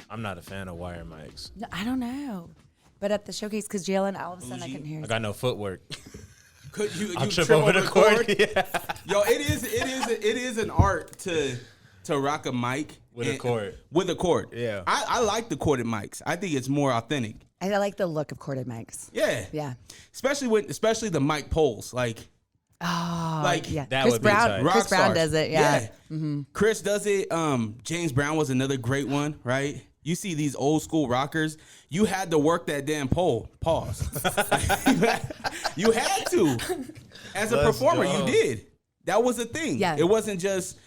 I'm not a fan of wire mics. No, I don't know. But at the showcase, because Jalen, all of a sudden I couldn't hear you. I got no footwork. Could you trip over the cord? Yeah. Yo, it is an art to rock a mic with a cord. With a cord. Yeah. I like the corded mics. I think it's more authentic. I like the look of corded mics. Yeah. Yeah. Especially the mic poles. Like yeah. That Chris would be Brown. tight. Chris Brown does it. Yeah. Mm-hmm. Chris does it. James Brown was another great one, right? You see these old school rockers, you had to work that damn pole. Pause. You had to. As a performer, you did. That was a thing. Yeah. It wasn't just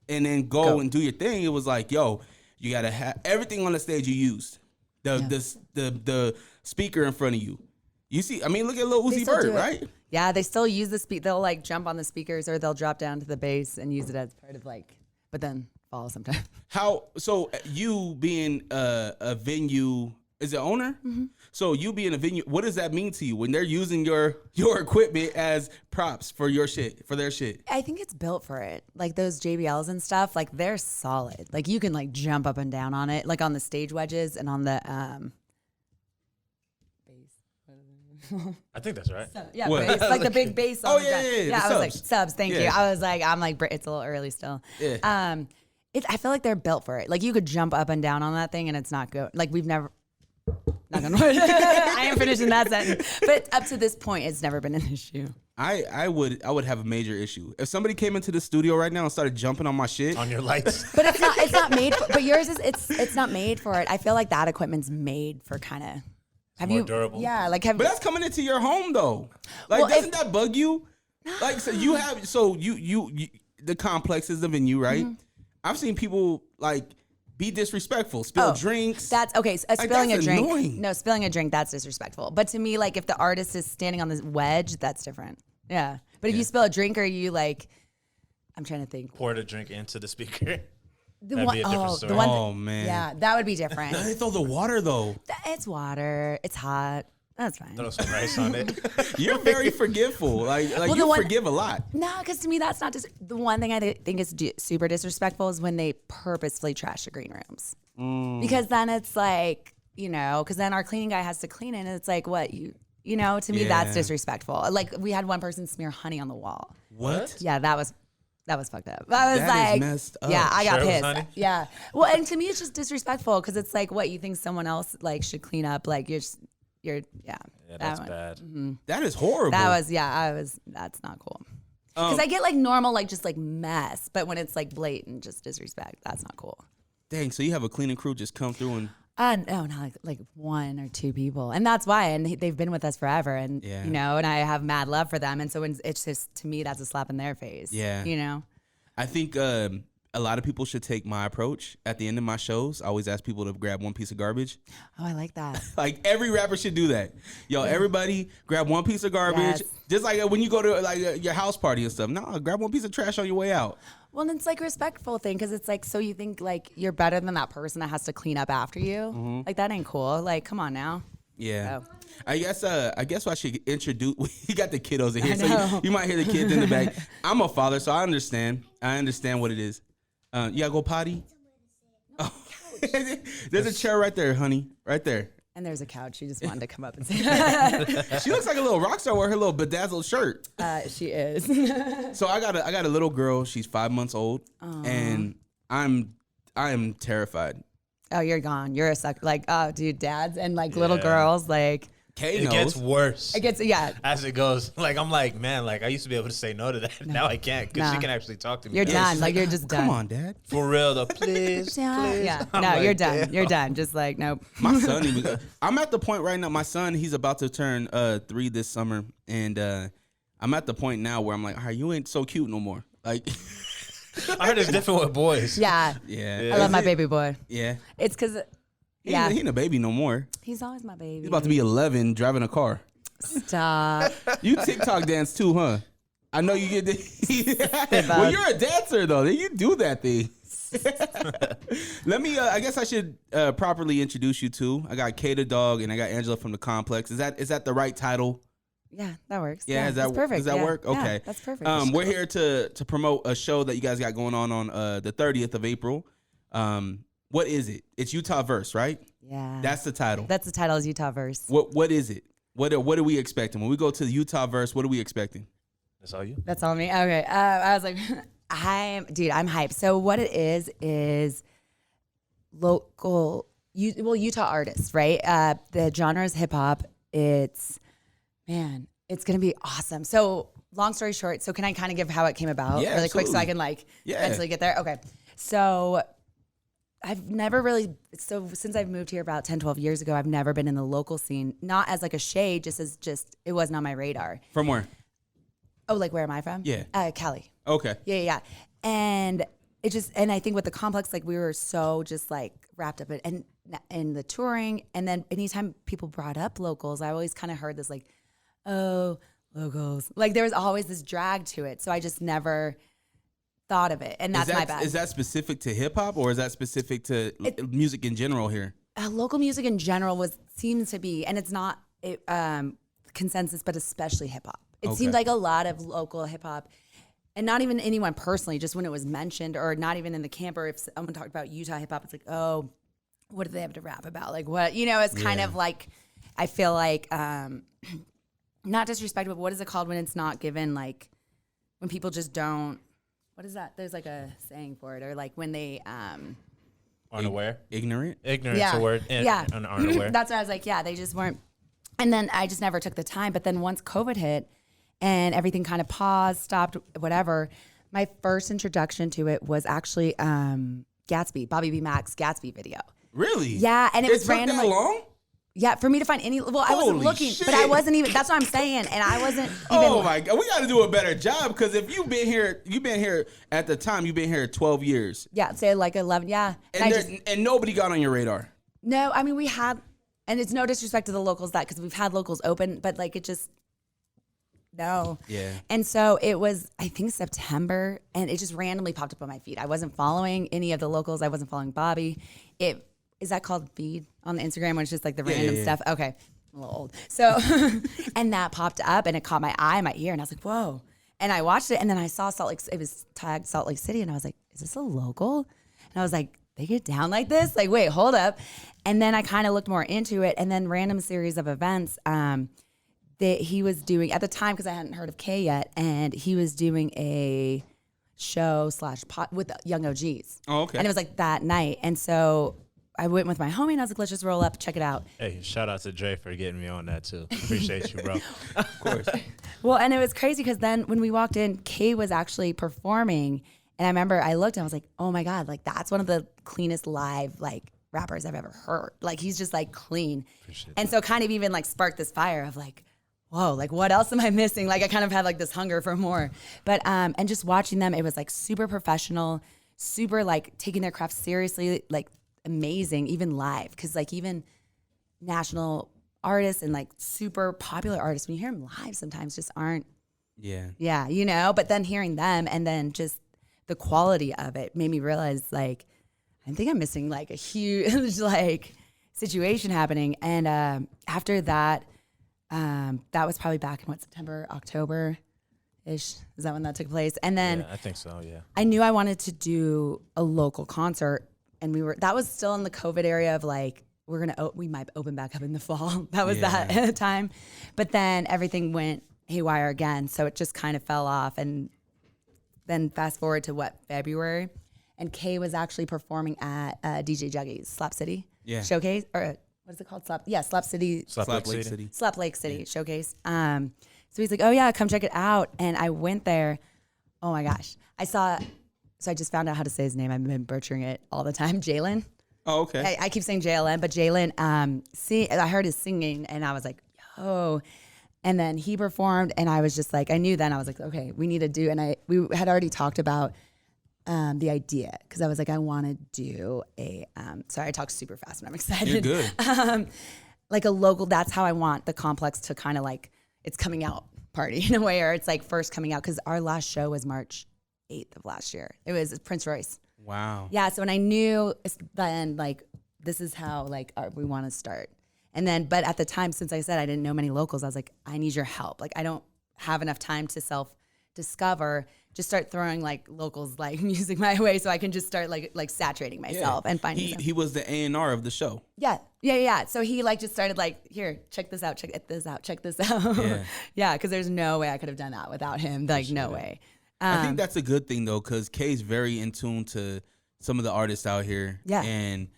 and then go and do your thing. It was like, yo, you gotta have everything on the stage you used. The speaker in front of you. You see, I mean, look at Lil Uzi Vert, right? Yeah, they still use the speak. They'll like jump on the speakers or they'll drop down to the bass and use it as part of like, but then fall sometimes. So you being a venue, is it owner? Mm-hmm. So you being a venue, what does that mean to you when they're using your equipment as props for your shit, for their shit? I think it's built for it. Like those JBLs and stuff, like they're solid. Like you can like jump up and down on it, like on the stage wedges and on the I think that's right. Yeah, bass, like the big bass. Oh yeah. I was like subs. Thank you. I was like, I'm like, it's a little early still. Yeah. I feel like they're built for it. Like you could jump up and down on that thing, and it's not good. Like we've never. Not gonna. I am finishing that sentence, but up to this point, it's never been an issue. I would have a major issue if somebody came into the studio right now and started jumping on my shit on your lights. But it's not made for. But yours is it's not made for it. I feel like that equippment's made for kind of. More durable. Yeah, like But that's coming into your home though. Like, well, doesn't that bug you? Like, so you have, you the complex is the venue, right? Mm-hmm. I've seen people like be disrespectful, spill drinks. That's okay. So, spilling a drink. Annoying. No, spilling a drink. That's disrespectful. But to me, like if the artist is standing on this wedge, that's different. Yeah. But if you spill a drink, or you like, I'm trying to think. Poured a drink into the speaker. That'd be a different story. Oh man. Yeah, that would be different. They throw the water though. It's water. It's hot. That's fine. Throw some rice on it. You're very forgiveful. Like you forgive a lot. No, because to me that's not just the one thing I think is super disrespectful is when they purposefully trash the green rooms. Because then it's like, because then our cleaning guy has to clean it, and it's like, what to me that's disrespectful. Like we had one person smear honey on the wall. What? Yeah, that was fucked up. I was that is messed up. Yeah, I got pissed. Honey? Yeah. Well, and to me, it's just disrespectful because it's like, what you think someone else like should clean up? Like yeah, that's bad. Mm-hmm. That is horrible. That's not cool. Because I get like normal, like just like mess, but when it's like blatant, just disrespect, that's not cool. Dang, so you have a cleaning crew just come through and. No, not like one or two people, and that's why. And they've been with us forever, and and I have mad love for them. And so when it's just, to me, that's a slap in their face. Yeah, I think a lot of people should take my approach. At the end of my shows, I always ask people to grab one piece of garbage. Oh, I like that. Like every rapper should do that. Yo, everybody grab one piece of garbage. Yes. Just like when you go to like your house party and stuff. No, grab one piece of trash on your way out. Well, it's like a respectful thing because it's like, so you think like you're better than that person that has to clean up after you? Mm-hmm. Like that ain't cool. Like, come on now. Yeah. So. I guess I should introduce. We got the kiddos in here, so you might hear the kids in the back. I'm a father, so I understand. what it is. You gotta go potty? Oh. There's a chair right there, honey. Right there. And there's a couch. She just wanted to come up and say that. She looks like a little rock star with her little bedazzled shirt. She is. So I got a little girl. She's 5 months old. Aww. And I am terrified. Oh, you're gone. You're a sucker. Like, oh, dude, dads and like little girls, like. Kay knows. It gets worse. It gets, as it goes. Like I'm like, man, like I used to be able to say no to that. Now I can't because she can actually talk to me. You're done. Like you're just done. Come on, Dad. For real though, please. Yeah. No, like, you're done. Damn. You're done. Just like nope. My son, I'm at the point right now. My son, he's about to turn 3 this summer, and I'm at the point now where I'm like, all right, you ain't so cute no more. Like, I heard it's different with boys. Yeah. yeah. I love my baby boy. Yeah. It's because, He ain't a baby no more. He's always my baby. He's about to be 11 driving a car. Stop. You TikTok dance too, huh? I know you get the. Well, you're a dancer though. You do that thing. Let me. I guess I should properly introduce you two. I got KThaDawg and I got Angela from the Complex. Is that the right title? Yeah, that works. Yeah, that's perfect. Does that work? Okay, yeah, that's perfect. We're here to promote a show that you guys got going on the 30th of April. What is it? It's Utah Verse, right? Yeah, That's the title. That's the title is Utah Verse. What is it? What are we expecting when we go to the Utah Verse? What are we expecting? That's all you. That's all me. Okay. I was like, I'm hyped. So what it is local, Utah artists, right? The genre is hip hop. It's gonna be awesome. So long story short, so can I kind of give how it came about really quick so I can mentally get there? Okay. So I've never really, since I've moved here about 10, 12 years ago, I've never been in the local scene, not as like a shade, it wasn't on my radar. From where? Oh, like where am I from? Yeah. Cali. Okay. Yeah. And and I think with the Complex, like we were so just like wrapped up in the touring. And then anytime people brought up locals, I always kind of heard this like, oh, locals. Like there was always this drag to it. So I just never thought of it. And that's my bad. Is that specific to hip hop or is that specific to music in general here? Local music in general seems to be, and it's not consensus, but especially hip hop. It seemed like a lot of local hip hop, and not even anyone personally, just when it was mentioned, or not even in the camp, or if someone talked about Utah hip hop, it's like, oh, what do they have to rap about? Like what, it's kind of like, I feel like, not disrespectful, but what is it called when it's not given, like when people just don't, what is that? There's like a saying for it, or like when they, Unaware? Ignorant? Ignorant's a word. And unaware. That's what I was like, yeah, they just weren't. And then I just never took the time. But then once COVID hit and everything kind of paused, stopped, whatever, my first introduction to it was actually Gatsby, Bobby B. Mack's Gatsby video. Really? Yeah, and it was randomly. That long? Yeah, for me to find any. Well, I wasn't looking, shit. but I wasn't even. That's what I'm saying, and I wasn't. Even, oh my God, we got to do a better job because if you've been here at the time, you've been here 12 years. Yeah, say like 11. Yeah, and nobody got on your radar. No, I mean we had, and it's no disrespect to the locals because we've had locals open, but like it just. No. Yeah. And so it was, I think, September, and it just randomly popped up on my feed. I wasn't following any of the locals. I wasn't following Bobby. Is that called feed on the Instagram when it's just like the random stuff? Okay. I'm a little old. So, and that popped up and it caught my eye and my ear, and I was like, whoa. And I watched it, and then I saw it was tagged Salt Lake City, and I was like, is this a local? And I was like, they get down like this? Like, wait, hold up. And then I kind of looked more into it, and then random series of events that he was doing at the time, because I hadn't heard of K yet, and he was doing a show / with Young OGs. Oh, okay. And it was like that night. And so I went with my homie, and I was like, let's just roll up, check it out. Hey, shout out to Dre for getting me on that too. Appreciate you, bro. Of course. Well, and it was crazy because then when we walked in, K was actually performing. And I remember I looked and I was like, oh my God, like that's one of the cleanest live like rappers I've ever heard. Like he's just like clean. And so kind of even like sparked this fire of like, whoa, like what else am I missing? Like I kind of had like this hunger for more. But and just watching them, it was like super professional, super like taking their craft seriously, like amazing, even live. Cause like even national artists and like super popular artists, when you hear them live sometimes just aren't. Yeah, you know, but then hearing them and then just the quality of it made me realize like, I think I'm missing like a huge like situation happening. And after that, that was probably back in September, October-ish. Is that when that took place? And then yeah, I think so, yeah. I knew I wanted to do a local concert, and that was still in the COVID area of like, we might open back up in the fall. That was that time. But then everything went haywire again. So it just kind of fell off. And then fast forward to February, and Kay was actually performing at DJ Juggy's Slap City showcase, or what is it called? Slap Lake City showcase. So he's like, oh yeah, come check it out. And I went there. Oh my gosh. So I just found out how to say his name. I've been butchering it all the time. Jalen. Oh, okay. I keep saying JLN, but Jalen, I heard his singing and I was like, yo. And then he performed, and I was just like, I knew then, I was like, okay, we need to do, and we had already talked about the idea, because I was like, I want to do a, sorry, I talk super fast when I'm excited. You're good. Like a local, that's how I want the complex to kind of like, it's coming out party in a way, or it's like first coming out, because our last show was March 8th of last year. It was Prince Royce. Wow. Yeah, so when I knew then, like, this is how, like, we want to start. And then, but at the time, since I said I didn't know many locals, I was like, I need your help. Like, I don't have enough time to self-discover. Just start throwing, like, locals, like, music my way so I can just start, like saturating myself and finding He was the A&R of the show. Yeah. So he, like, just started, like, here, check this out, check this out. Yeah, because there's no way I could have done that without him. Like, no way. I think that's a good thing, though, because Kay's very in tune to some of the artists out here. Yeah. And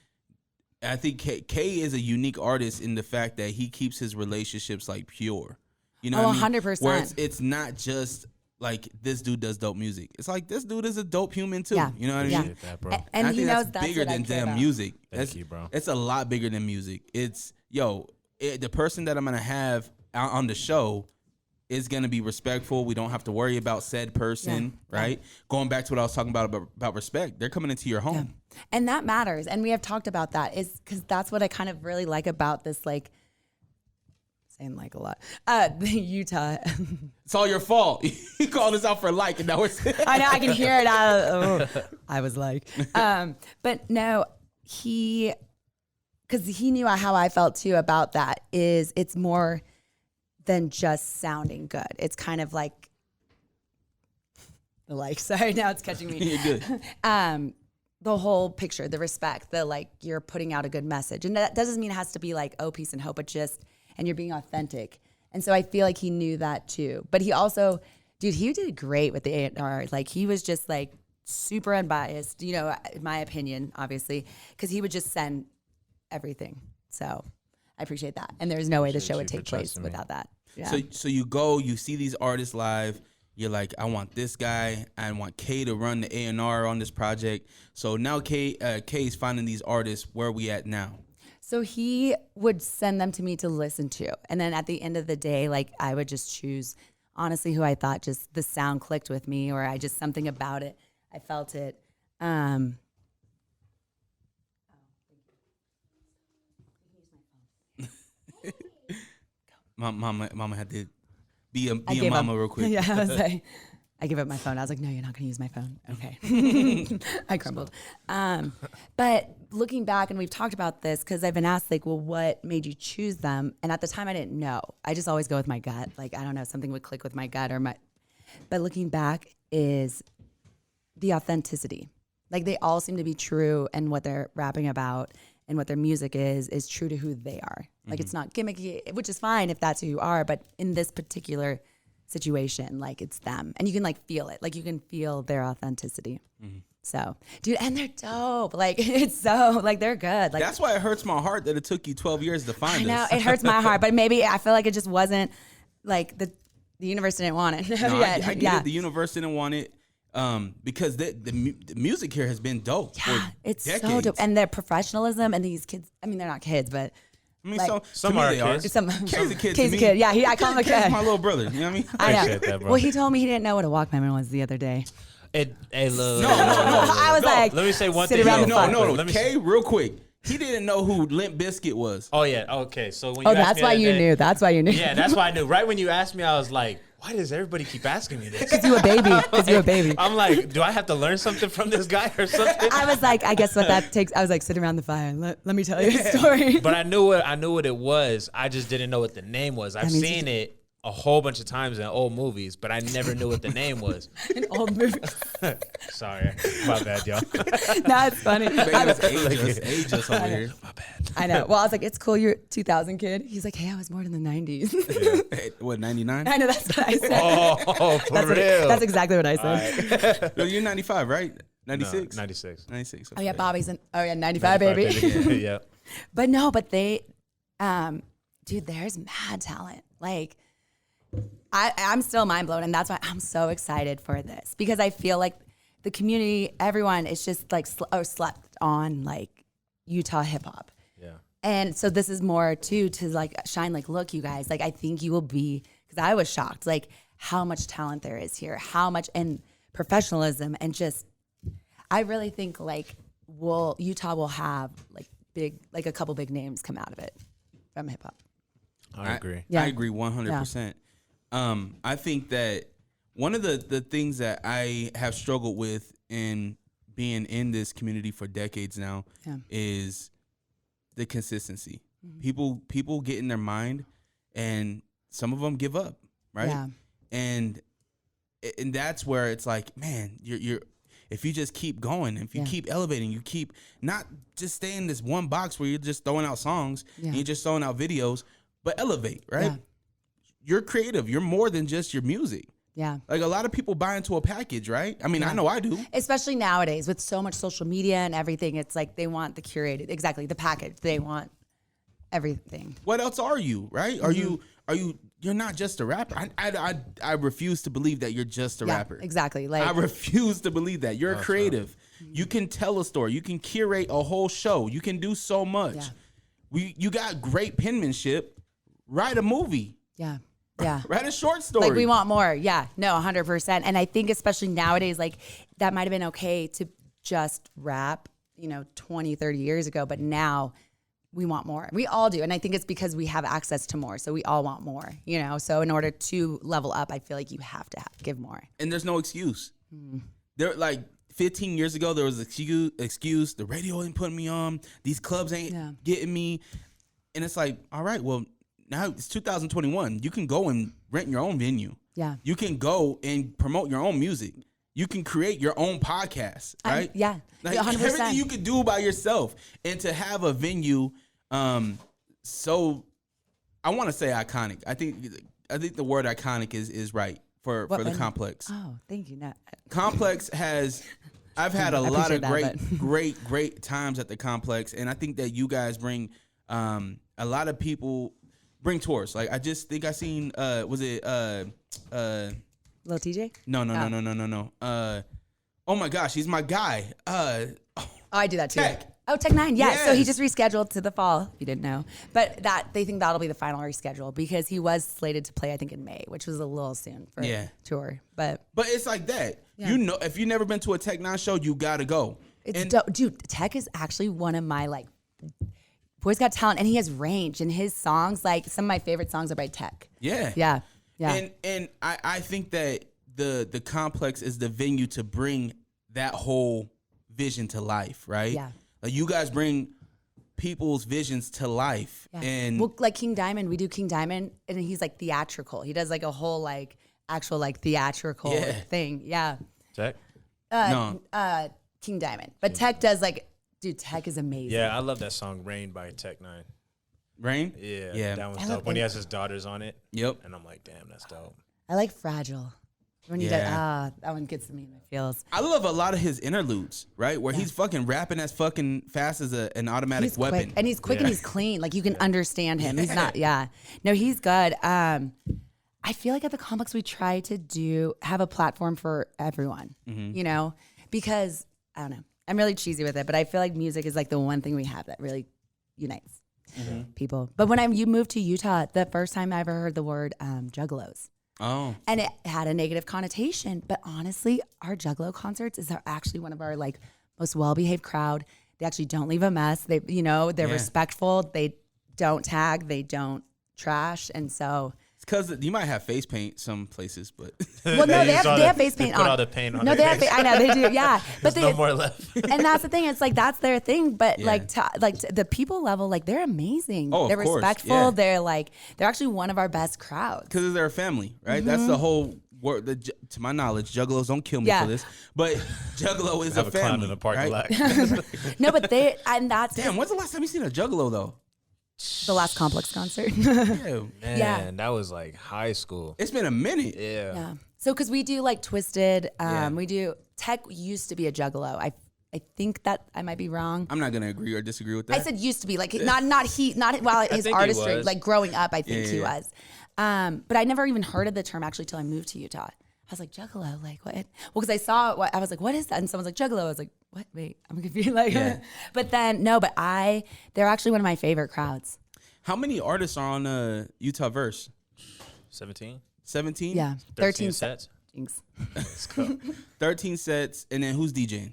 I think Kay is a unique artist in the fact that he keeps his relationships, like, pure. You know what I mean? 100%. Where it's not just, like, this dude does dope music. It's like, this dude is a dope human, too. Yeah. You know what I mean? That, bro. And I he think knows that's bigger what I than care damn about. music. Thank you, bro. It's a lot bigger than music. It's, the person that I'm going to have out on the show is going to be respectful. We don't have to worry about said person, right? Going back to what I was talking about respect. They're coming into your home. Yeah. And that matters. And we have talked about that, is because that's what I kind of really like about this, like, saying like a lot, the Utah. It's all your fault. You called us out for like, and now it's. I know, I can hear it out of, I was like, but no, because he knew how I felt too about that, is it's more than just sounding good. It's kind of like, sorry, now it's catching me. You're good. The whole picture, the respect, the, like, you're putting out a good message. And that doesn't mean it has to be like, oh, peace and hope, but just, and you're being authentic. And so I feel like he knew that too. But he also, dude, he did great with the A&R. Like, he was just, like, super unbiased, in my opinion, obviously, because he would just send everything. So I appreciate that. And there's no way the show would take place without that. Yeah. So you go, you see these artists live. You're like, I want this guy. I want Kay to run the A&R on this project. So now Kay's finding these artists. Where are we at now? So he would send them to me to listen to. And then at the end of the day, like, I would just choose, honestly, who I thought just the sound clicked with me, or I just, something about it, I felt it. Mama had to be a mama real quick. Yeah, I was like, I gave up my phone. I was like, no, you're not going to use my phone. Okay. I crumbled. But looking back, and we've talked about this, because I've been asked, like, well, what made you choose them? And at the time, I didn't know. I just always go with my gut. Like, I don't know, something would click with my gut but looking back is the authenticity. Like, they all seem to be true, and what they're rapping about and what their music is true to who they are. Like, it's not gimmicky, which is fine if that's who you are, but in this particular situation, like, it's them. And you can, like, feel it. Like, you can feel their authenticity. So, dude, and they're dope. Like, it's so, like, they're good. Like, that's why it hurts my heart that it took you 12 years to find us. I know, it hurts my heart, but maybe I feel like it just wasn't, like, the universe didn't want it. No, I get it. The universe didn't want it. Because the music here has been dope. Yeah, it's decades. so dope. And their professionalism, and these kids, I mean, they're not kids, but I mean, like, some are kids. Kay's a kid. Kay's a kid. Yeah, I call him a kid. Kay's my little brother. You know what I mean? I know. Appreciate that, bro. Well, he told me he didn't know what a Walkman was the other day. Hey, look. No. I was like, Let me say one sit thing. around the fire. No. Kay, real quick. He didn't know who Limp Bizkit was. Oh, yeah. Okay. So when you asked that's me why that you day- knew. That's why you knew. Yeah, that's why I knew. Right when you asked me, I was like, why does everybody keep asking me this? Because you a baby. Because you a baby. I'm like, do I have to learn something from this guy or something? I was like, I guess what that takes. I was like, sit around the fire and let me tell you a story. But I knew what it was. I just didn't know what the name was. I've seen it a whole bunch of times in old movies, but I never knew what the name was. In old movies. Sorry, my bad, y'all. No, it's funny. Age us over here. My bad. I know. Well, I was like, it's cool. You're a 2000 kid. He's like, hey, I was born in the 90s. Hey, what, 99? I know, that's what I said. Oh, for real. That's exactly what I said. No, you're 95, right? 96? No, 96. 96. Oh, yeah, Bobby's in. Oh, yeah, 95, baby. Yeah. But no, but they, dude, there's mad talent. Like, I'm still mind blown, and that's why I'm so excited for this, because I feel like the community, everyone is just like slept on like Utah hip hop. Yeah. And so this is more too to like shine, like, look, you guys, like, I think you will be because I was shocked, like how much talent there is here, how much and professionalism, and just I really think like Utah will have like a couple big names come out of it from hip hop. I agree. I agree 100%. I think that one of the things that I have struggled with in being in this community for decades now is the consistency. Mm-hmm. People get in their mind, and some of them give up, right? Yeah. And that's where it's like, man, you're if you just keep going, if you keep elevating, you keep not just stay in this one box where you're just throwing out songs and you're just throwing out videos, but elevate, right? Yeah. You're creative. You're more than just your music. Yeah. Like a lot of people buy into a package, right? I mean, I know I do. Especially nowadays with so much social media and everything. It's like they want the curated, exactly, the package. They want everything. What else are you, right? Mm-hmm. You're not just a rapper. I refuse to believe that you're just a rapper. Exactly. Like I refuse to believe that. You're a creative. Mm-hmm. You can tell a story. You can curate a whole show. You can do so much. Yeah. You got great penmanship. Write a movie. Yeah. Yeah. Write a short story. Like we want more. Yeah. No, 100%. And I think especially nowadays, like that might have been okay to just rap, 20, 30 years ago. But now we want more. We all do. And I think it's because we have access to more. So we all want more, So in order to level up, I feel like you have to give more. And there's no excuse. There, like 15 years ago, there was an excuse. The radio ain't putting me on. These clubs ain't getting me. And it's like, all right, well, now it's 2021. You can go and rent your own venue. Yeah. You can go and promote your own music. You can create your own podcast, right? Yeah. Like 100%. Everything you can do by yourself. And to have a venue so I want to say iconic. I think the word iconic is right for the Complex. Oh, thank you. Complex I've had a lot of great times at the Complex, and I think that you guys bring a lot of people bring tours. Like I just think I seen was it Lil TJ? No. Oh my gosh, he's my guy. I do that too. Tech. Oh, Tech9, yeah. Yes. So he just rescheduled to the fall, if you didn't know. But they think that'll be the final reschedule because he was slated to play, I think, in May, which was a little soon for a tour. But it's like that. Yeah. If you've never been to a Tech9 show, you gotta go. It's dope. Dude, Tech is actually one of my boy's got talent, and he has range, and his songs, like some of my favorite songs are by Tech. Yeah. Yeah. Yeah. And I think that the Complex is the venue to bring that whole vision to life, right? Yeah. Like you guys bring people's visions to life. Yeah. And like King Diamond, we do King Diamond, and he's like theatrical. He does like a whole actual theatrical thing. Yeah. Tech? No. King Diamond. But Tech does dude, Tech is amazing. Yeah, I love that song Rain by Tech9. Rain? Yeah. That one's dope. When he has his daughters on it. Yep. And I'm like, damn, that's dope. I like Fragile. When he does, that one gets me in my feels. I love a lot of his interludes, right? Where he's fucking rapping as fucking fast as an automatic weapon. Quick. And he's quick and he's clean. Like you can understand him. He's not, No, he's good. I feel like at the Complex we try to have a platform for everyone, because I don't know. I'm really cheesy with it, but I feel like music is like the one thing we have that really unites people. But when you moved to Utah, the first time I ever heard the word juggalos. Oh. And it had a negative connotation. But honestly, our Juggalo concerts are actually one of our most well-behaved crowd. They actually don't leave a mess. They, they're respectful. They don't tag. They don't trash. And so it's because you might have face paint some places, but well, no, they have face paint on. Put all the paint on. No, they have. I know they do. Yeah, but there's no more left. And that's the thing. It's that's their thing. But the people level, they're amazing. Oh, they're of course. respectful. Yeah. They're actually one of our best crowds because they're a family, right? Mm-hmm. That's the whole word. To my knowledge, Juggalos don't kill me for this, but Juggalo is a family. Clown in the parking lot. No, but that's damn. When's the last time you seen a Juggalo though? The last Complex concert. Man, that was high school. It's been a minute. Yeah. So because we do Twisted, we do Tech used to be a Juggalo. I think that I might be wrong. I'm not gonna agree or disagree with that. I said used to be not while his artistry growing up. I think he was, but I never even heard of the term actually till I moved to Utah. I was like, Juggalo, what? Well, because I saw it, I was like, what is that? And someone's like, Juggalo. I was like, what? Wait, I'm confused. But then, no, they're actually one of my favorite crowds. How many artists are on Utah Verse? 17. 17? Yeah. 13 sets. Jinx. Let's go. 13 sets. And then who's DJing?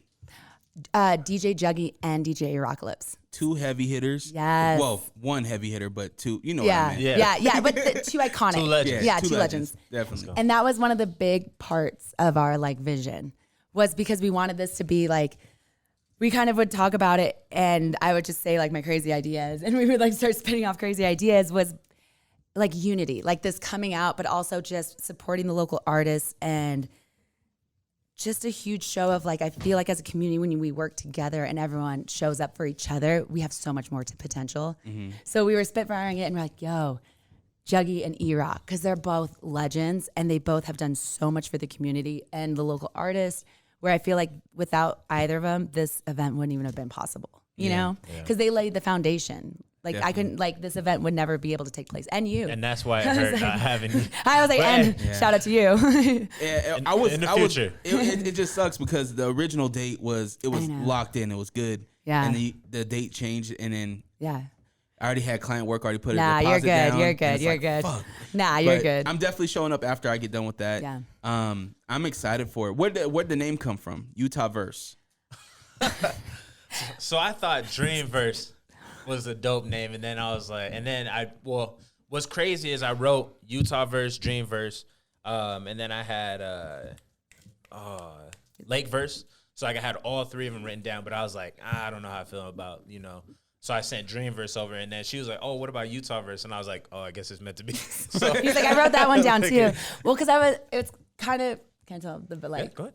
DJ Juggy and DJ Rockalypse. 2 heavy hitters. Yes. Well, 1 heavy hitter, but 2. You know what I mean? Yeah. But the 2 iconic. 2 legends. Yeah, 2 2 legends. Definitely. And that was one of the big parts of our like vision, was because we wanted this to be like, we kind of would talk about it and I would just say like my crazy ideas and we would like start spinning off crazy ideas, was like unity, like this coming out, but also just supporting the local artists and just a huge show of like, I feel like as a community, when we work together and everyone shows up for each other, we have so much more to potential. So we were spitfiring it and we're like, yo, Juggy and E-Rock, because they're both legends and they both have done so much for the community and the local artists, where I feel like without either of them, this event wouldn't even have been possible, you know? Because they laid the foundation. Like I couldn't, like this event would never be able to take place. And you. And that's why it hurt not having you. I was like, and shout out to you. Yeah, In the future. It just sucks because the original date was locked in. It was good. Yeah. And the date changed, and then Yeah. I already had client work. Already put Nah, a you're deposit good. down, You're and good. it's You're like, good. fuck. Nah, you're But good. I'm definitely showing up after I get done with that. Yeah. I'm excited for it. Where'd the name come from? Utah Verse. So I thought Dreamverse was a dope name, and then I was like, what's crazy is I wrote Utah Verse, Dreamverse, and then I had Lake Verse. So like I had all 3 of them written down, but I was like, I don't know how I feel about, So I sent Dreamverse over, and then she was like, oh, what about Utah Verse? And I was like, oh, I guess it's meant to be. So He's like, I wrote that one down too. Well, because it's kind of, can't tell, but like, yeah, go ahead.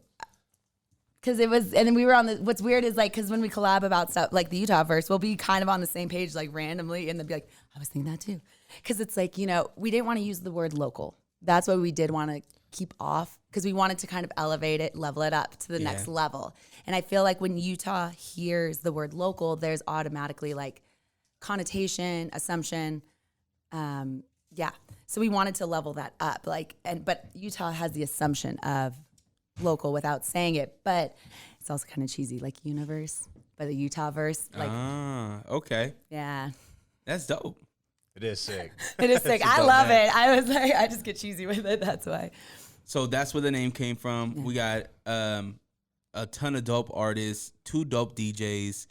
because it was, and then we were on the, what's weird is like, because when we collab about stuff like the Utah verse, we'll be kind of on the same page like randomly, and they'll be like, I was thinking that too. Because it's like, we didn't want to use the word local. That's what we did want to keep off, because we wanted to kind of elevate it, level it up to the next level. And I feel like when Utah hears the word local, there's automatically like connotation, assumption. So we wanted to level that up. But Utah has the assumption of local without saying it, but it's also kind of cheesy, like universe, but the Utah verse. Like, Okay. yeah. That's dope. It is sick. It is sick. I love it. I was like, I just get cheesy with it. That's why. So that's where the name came from. Yeah. We got a ton of dope artists, 2 dope DJs.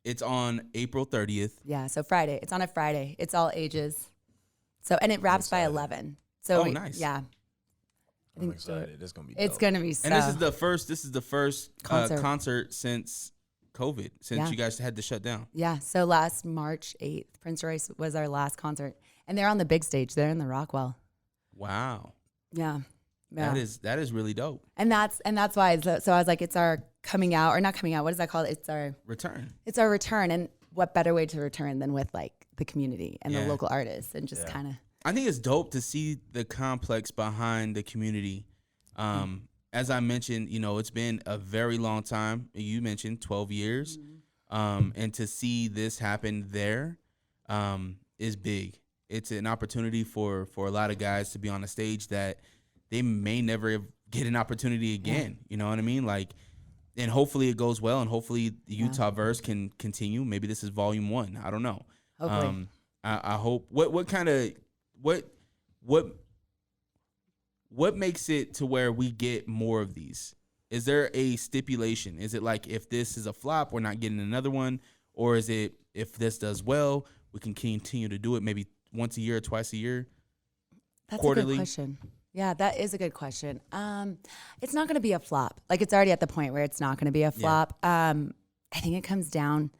It's on April 30th. Yeah, so Friday. It's on a Friday. It's all ages. So, and it wraps by 11. So nice. Yeah. I'm excited. It's gonna be. It's dope. gonna be. So. And this is the first concert since COVID, since you guys had to shut down. Yeah. So last March 8th, Prince Royce was our last concert, and they're on the big stage. They're in the Rockwell. Wow. Yeah. That is really dope. And that's why. So I was like, it's our coming out, or not coming out. What is that called? It's our return. It's our return, and what better way to return than with like the community and the local artists, and just kind of. I think it's dope to see the complex behind the community. As I mentioned, it's been a very long time. You mentioned 12 years. And to see this happen there is big. It's an opportunity for a lot of guys to be on a stage that they may never get an opportunity again. You know what I mean? Like, and hopefully it goes well, and hopefully the Utah verse can continue. Maybe this is volume 1. I don't know. Hopefully. I hope. What makes it to where we get more of these? Is there a stipulation? Is it like, if this is a flop, we're not getting another one? Or is it, if this does well, we can continue to do it maybe once a year or twice a year? That's quarterly? a good question. Yeah, that is a good question. It's not going to be a flop. Like, it's already at the point where it's not going to be a flop. I think it comes down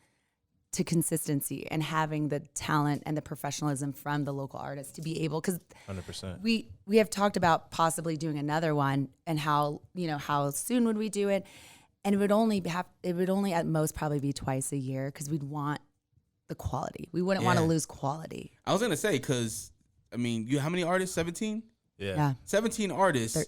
to consistency and having the talent and the professionalism from the local artists to be able, because 100%. We have talked about possibly doing another one, and how soon would we do it, and it would only at most probably be twice a year, because we'd want the quality. We wouldn't want to lose quality. I was gonna say, because how many artists? 17. Yeah. 17 artists.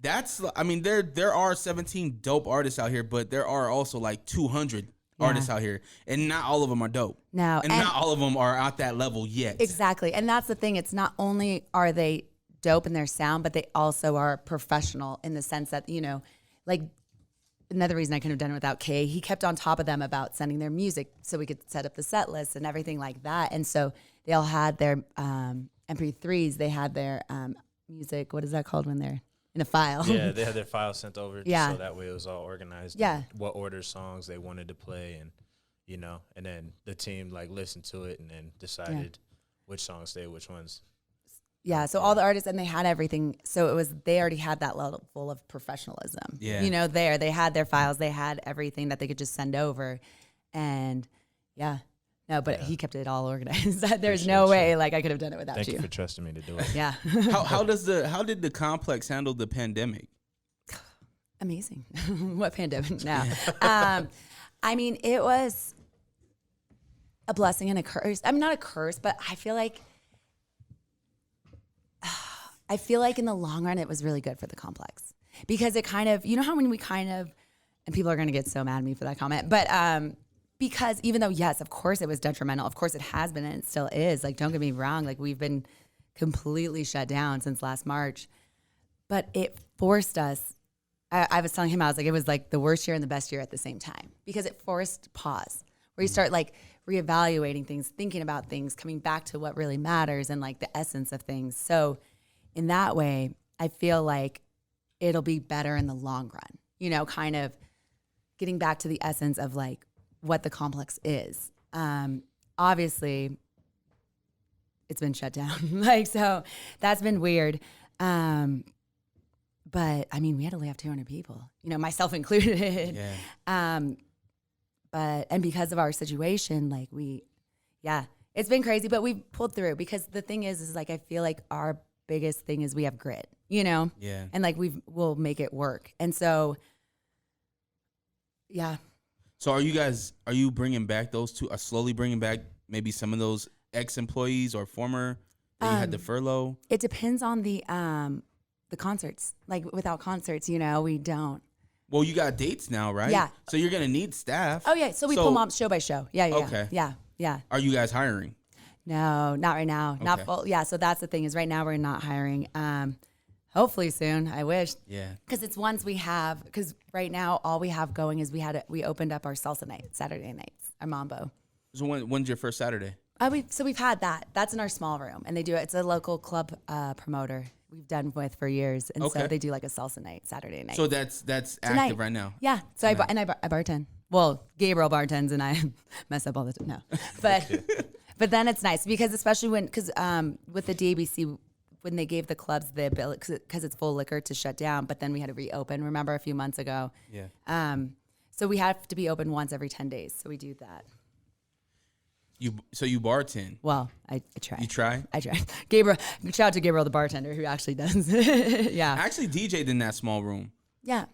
That's, there are 17 dope artists out here, but there are also like 200 artists out here, and not all of them are dope. No, and not all of them are at that level yet. Exactly, and that's the thing. It's not only are they dope in their sound, but they also are professional in the sense that, like, another reason I couldn't have done it without K. He kept on top of them about sending their music so we could set up the set list and everything like that. And so they all had their MP3s, they had their music. What is that called when they're in a file? Yeah, they had their files sent over. Yeah. So that way it was all organized. Yeah. What order songs they wanted to play, and and then the team like listened to it and then decided which songs stayed, which ones. Yeah, so all the artists, and they had everything. So they already had that level of professionalism. Yeah. They had their files, they had everything that they could just send over. And but he kept it all organized. There's no way like I could have done it without Thank you for trusting me to do it. Yeah. How did the complex handle the pandemic? Amazing. What pandemic now? I mean, it was a blessing and a curse. I mean, not a curse, but I feel like in the long run, it was really good for the complex because it kind of, how when we kind of, and people are going to get so mad at me for that comment, but because even though, yes, of course it was detrimental, of course it has been and it still is, like, don't get me wrong, like we've been completely shut down since last March, but it forced us, I was telling him, I was like, it was like the worst year and the best year at the same time because it forced pause where you start like reevaluating things, thinking about things, coming back to what really matters and like the essence of things. So in that way, I feel like it'll be better in the long run, kind of getting back to the essence of like what the complex is. Obviously, it's been shut down. So that's been weird. But I mean, we had to lay off 200 people, myself included. Yeah. And because of our situation, like it's been crazy, but we've pulled through because the thing is like, I feel like our biggest thing is we have grit, Yeah. and like we'll make it work. And so, yeah. So are you bringing back those two, slowly bringing back maybe some of those ex-employees or former that you had to furlough? It depends on the concerts. Like without concerts, we don't. Well, you got dates now, right? Yeah. So you're going to need staff. Oh yeah. So we pull them show by show. Yeah. Okay. Yeah. Are you guys hiring? No, not right now. Not full. Yeah. So that's the thing is right now we're not hiring. Hopefully soon. I wish. Yeah. Because it's ones we have. Because right now all we have going is we opened up our salsa night Saturday nights, our mambo. So when's your first Saturday? We've had that. That's in our small room, and they do it. It's a local club promoter we've done with for years, and so they do like a salsa night Saturday night. So that's active right now. Yeah. So I bartend. Well, Gabriel bartends, and I mess up all the time. No, but then it's nice because especially with the DABC. When they gave the clubs the ability, because it's full liquor, to shut down, but then we had to reopen. Remember a few months ago? Yeah. So we have to be open once every 10 days. So we do that. You bartend? Well, I try. You try? I try. Gabriel, shout out to Gabriel, the bartender, who actually does. Yeah. I actually DJ'd in that small room. Yeah.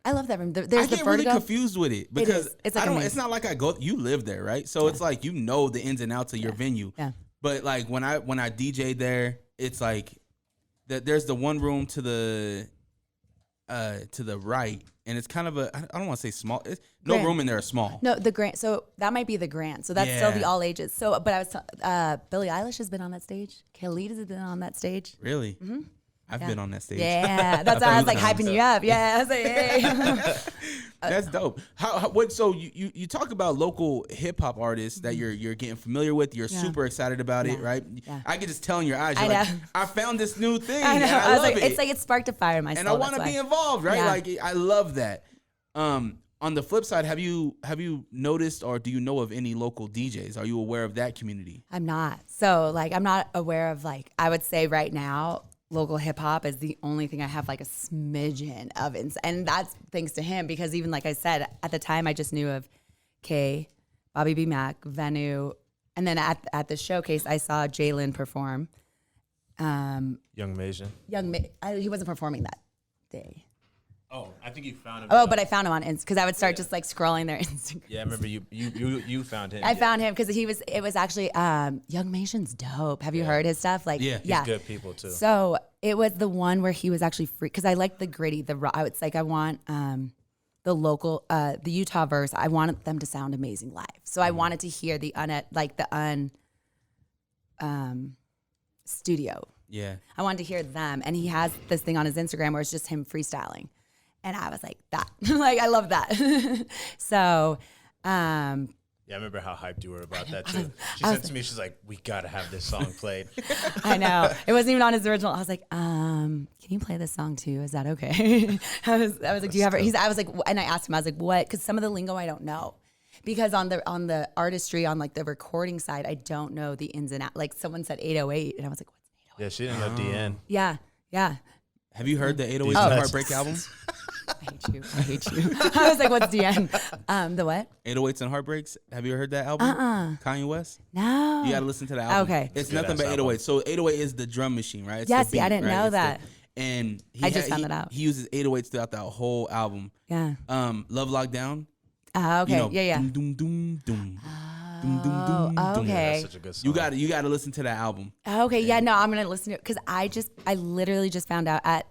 I love that room. There's I get really confused with it because It's like it's not like I go. You live there, right? So it's like the ins and outs of your venue. Yeah. But like when I DJ'd there, it's like there's the one room to the right, and it's kind of I don't want to say small. No room in there is small. No, the Grant. So that might be the Grant. So that's still the all ages. So, but I was Billie Eilish has been on that stage. Khalid has been on that stage. Really? Mm-hmm. I've been on that stage. Yeah, that's why I was like hyping you up. Yeah, I was like, hey. That's dope. So you talk about local hip hop artists that you're getting familiar with. You're super excited about it, right? Yeah. I can just tell in your eyes. You're like, I found this new thing. I know. And I love it. It's like it sparked a fire in my soul. And I want to be involved, right? Yeah. Like I love that. On the flip side, have you noticed or do you know of any local DJs? Are you aware of that community? I'm not. So like I'm not aware of I would say right now. Local hip hop is the only thing I have like a smidgen of, and that's thanks to him because even like I said at the time I just knew of K, Bobby B. Mac, Venu, and then at the showcase I saw Jalen perform. Young Mason. He wasn't performing that day. Oh, I think you found him. Oh, but I found him on Instagram because I would start just like scrolling their Instagram. Yeah, I remember you found him. I found him because it was actually Young Mason's dope. Have you heard his stuff? Like, yeah, he's good people too. So it was the one where he was actually free because I like the gritty, the raw. It's like I want the local, the Utah verse. I wanted them to sound amazing live. So I wanted to hear the studio. Yeah, I wanted to hear them, and he has this thing on his Instagram where it's just him freestyling. And I was like, that. Like, I love that. So, Yeah, I remember how hyped you were about that too. She said to me, she's like, "We gotta have this song played." I know. It wasn't even on his original. I was like, can you play this song too? Is that okay? I was like, do you have it? I was like, and I asked him, I was like, what? Because some of the lingo I don't know. Because on the artistry, on like the recording side, I don't know the ins and outs. Like someone said 808, and I was like, what's an 808? Yeah, she didn't know DN. Yeah. Have you heard the 808s and Heartbreak album? I hate you. I was like, what's DN? The what? 808s and Heartbreaks. Have you heard that album? Kanye West? No. You got to listen to that album. Okay. It's nothing but 808. So 808 is the drum machine, right? It's Yeah, the see, I beat, didn't right? know It's that. And I just found that out. He uses 808s throughout the whole album. Yeah. Love Lockdown. Okay. You know, Yeah. Doom, doom, doom, doom. Doom, doom, doom, Oh, doom. okay. Yeah, that's such a good song. You got to listen to that album. Okay. Yeah. No, I'm gonna listen to it because I literally just found out at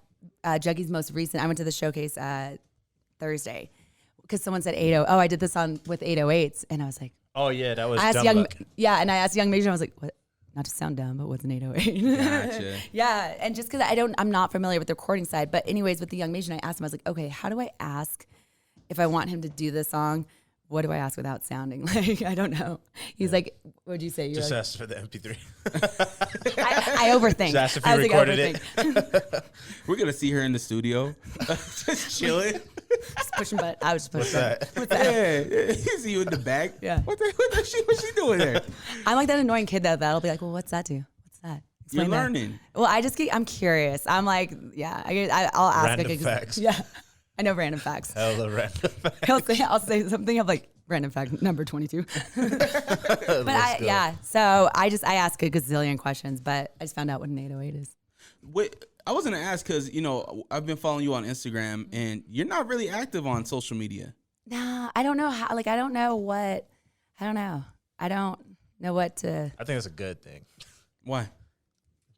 Juggie's most recent. I went to the showcase Thursday because someone said 80. Oh, I did this on with 808s, and I was like, Oh yeah, that was I asked Dumb young, Luck. yeah, and I asked Young Major. I was like, what? Not to sound dumb, but what's an 808? Gotcha. Yeah, and just because I'm not familiar with the recording side, but anyways, with the Young Major, I asked him. I was like, okay, how do I ask if I want him to do this song? What do I ask without sounding like I don't know? He's like, what'd you say? You're Just like, asked for the MP3. I overthink. Just asked if I you was like, recorded overthink. We're going to see her in the studio. Just chilling. Just pushing buttons. I was just pushing What's buttons. that? Yeah. You see you in the back. Yeah. What's she doing there? I'm like that annoying kid that'll be like, well, what's that do? What's that? You're Explain that. learning. Well, I'm curious. I'm like, yeah, I'll ask. Random like, facts. Yeah, I know random facts. Hella random facts. I'll say something of like random fact number 22. But Let's go. yeah, so I ask a gazillion questions, but I just found out what an 808 is. Wait, I was going to ask because, I've been following you on Instagram and you're not really active on social media. Nah, I don't know how. Like, I don't know what to. I think it's a good thing. Why? It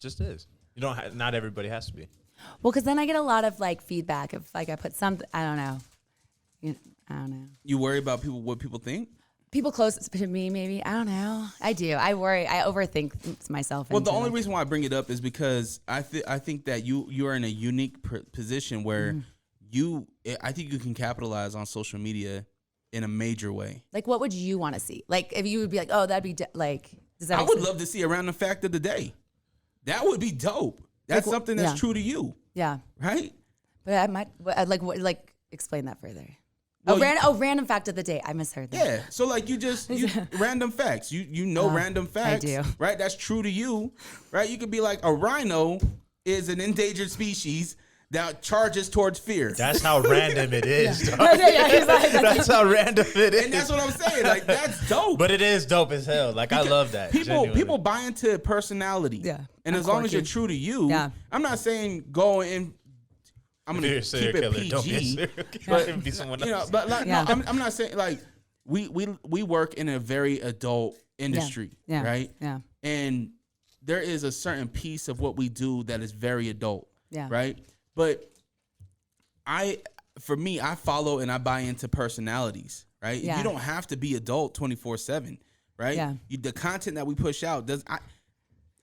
just is. You don't. Not everybody has to be. Well, because then I get a lot of like feedback if like I put something. I don't know. I don't know. You worry about what people think? People close to me, maybe. I don't know. I do. I worry. I overthink myself. Well, the into, only like, reason why I bring it up is because I think that you are in a unique position where I think you can capitalize on social media in a major way. Like, what would you want to see? Like, if you would be like, oh, that'd be like. Does that? I make would sense? love to see a random fact of the day. That would be dope. That's Like, something that's yeah. true to you, Yeah, right? but I might like explain that further. Well, Random fact of the day. I misheard that. Yeah. So like you random facts. You know random facts. I do. Right? That's true to you. Right? You could be like a rhino is an endangered species that charges towards fear. That's how random it is. dog. Yeah, he's like, That's how random it is. And that's what I'm saying. Like that's dope. But it is dope as hell. Like I love that. genuinely. People buy into personality. Yeah. And I'm as long as you're quirky. true to you, Yeah. I'm not saying go and I'm If gonna you're a keep serial it killer, don't be a PG. serial killer. But It'd be someone else. but like, Yeah. no, I'm not saying like we work in a very adult industry, Yeah. right? Yeah. And there is a certain piece of what we do that is very adult, Yeah. right? But I follow and I buy into personalities, right? Yeah. You don't have to be adult 24/7, right? Yeah. The content that we push out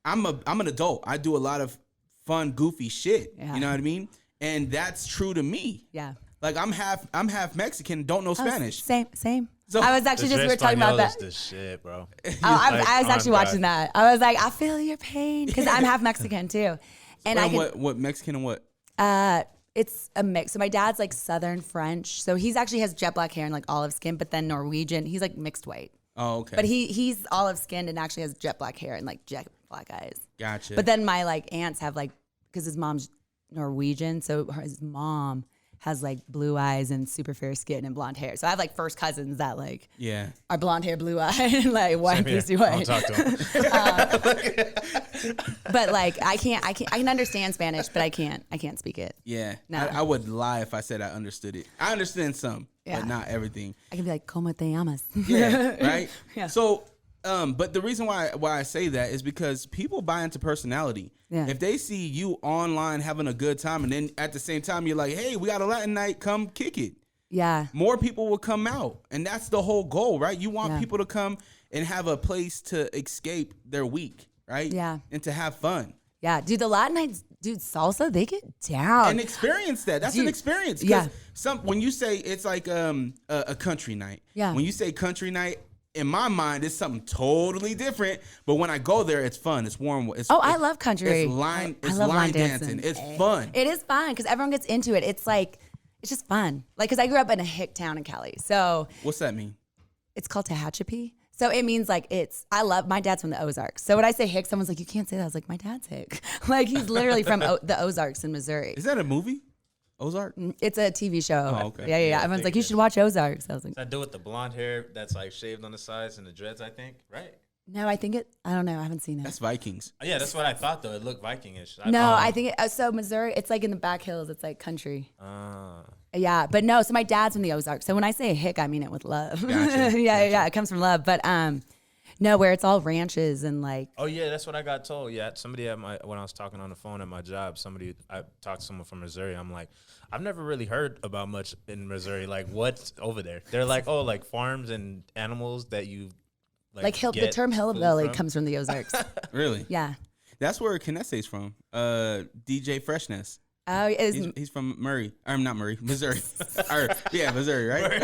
I'm an adult. I do a lot of fun, goofy shit. Yeah. You know what I mean? And that's true to me. Yeah. Like I'm half Mexican, don't know Spanish. Same. So- I was actually The we were talking about Español that. is the shit, bro. I was Like, actually oh, watching that. I was like, I feel your pain because I'm half Mexican too, and I can. what Mexican and what? It's a mix. So my dad's like Southern French, so he's actually has jet black hair and like olive skin, but then Norwegian. He's like mixed white, Oh, okay. but he's olive skinned and actually has jet black hair and like jet black eyes. Gotcha. But then my like aunts have like because his mom's Norwegian, so his mom has like blue eyes and super fair skin and blonde hair. So I have like first cousins that like yeah. are blonde hair, blue eye, and like white, Same here. pasty I white. don't talk to him. But like I can understand Spanish, but I can't speak it. Yeah. No. I would lie if I said I understood it. I understand some, Yeah. but not everything. I can be like, "Cómo te llamas?" Yeah. Right? Yeah. So but the reason why I say that is because people buy into personality. Yeah. If they see you online having a good time and then at the same time you're like, hey, we got a Latin night, come kick it. Yeah. More people will come out. And that's the whole goal, right? You want Yeah. people to come and have a place to escape their week, right? Yeah. And to have fun. Yeah, dude, the Latin nights, dude, salsa, they get down. And experience that. That's an Dude, experience. 'Cause yeah. when you say it's like a country night. Yeah. When you say country night, in my mind, it's something totally different. But when I go there, it's fun. It's warm. I love country. It's line dancing. It's Hey. fun. It is fun because everyone gets into it. It's like, it's just fun. Like, because I grew up in a hick town in Cali. So What's that mean? it's called Tehachapi. So it means like my dad's from the Ozarks. So when I say hick, someone's like, you can't say that. I was like, my dad's hick. Like, he's literally from the Ozarks in Missouri. Is that a movie? Ozark? It's a TV show. Oh, okay. Yeah. Everyone's like, you should watch Ozarks. I was like, Does that do with the blonde hair that's like shaved on the sides and the dreads, I think, right? no, I don't know. I haven't seen it. That's Vikings. Yeah, that's what I thought, though. It looked Viking-ish. I think so Missouri, it's like in the back hills. It's like country. Ah. Yeah, but no, so my dad's from the Ozarks. So when I say hick, I mean it with love. Gotcha. Yeah, it comes from love. But no, where it's all ranches and like. Oh yeah, that's what I got told. Yeah, somebody when I was talking on the phone at my job, I talked to someone from Missouri. I'm like, I've never really heard about much in Missouri. Like, what's over there? They're like, oh, like farms and animals that you The term hillbilly comes from the Ozarks. Really? Yeah. That's where Kinese's from. DJ Freshness. Oh, He's from Murray. Not Murray, Missouri. Missouri, right?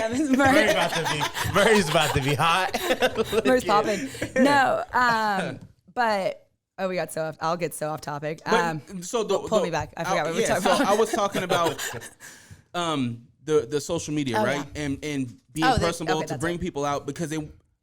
Murray's about to be hot. Murray's popping. No, but we got so off. I'll get so off topic. Pull me back. I forgot what we were talking about. I was talking about the social media, right? Yeah. And being personable to bring people out because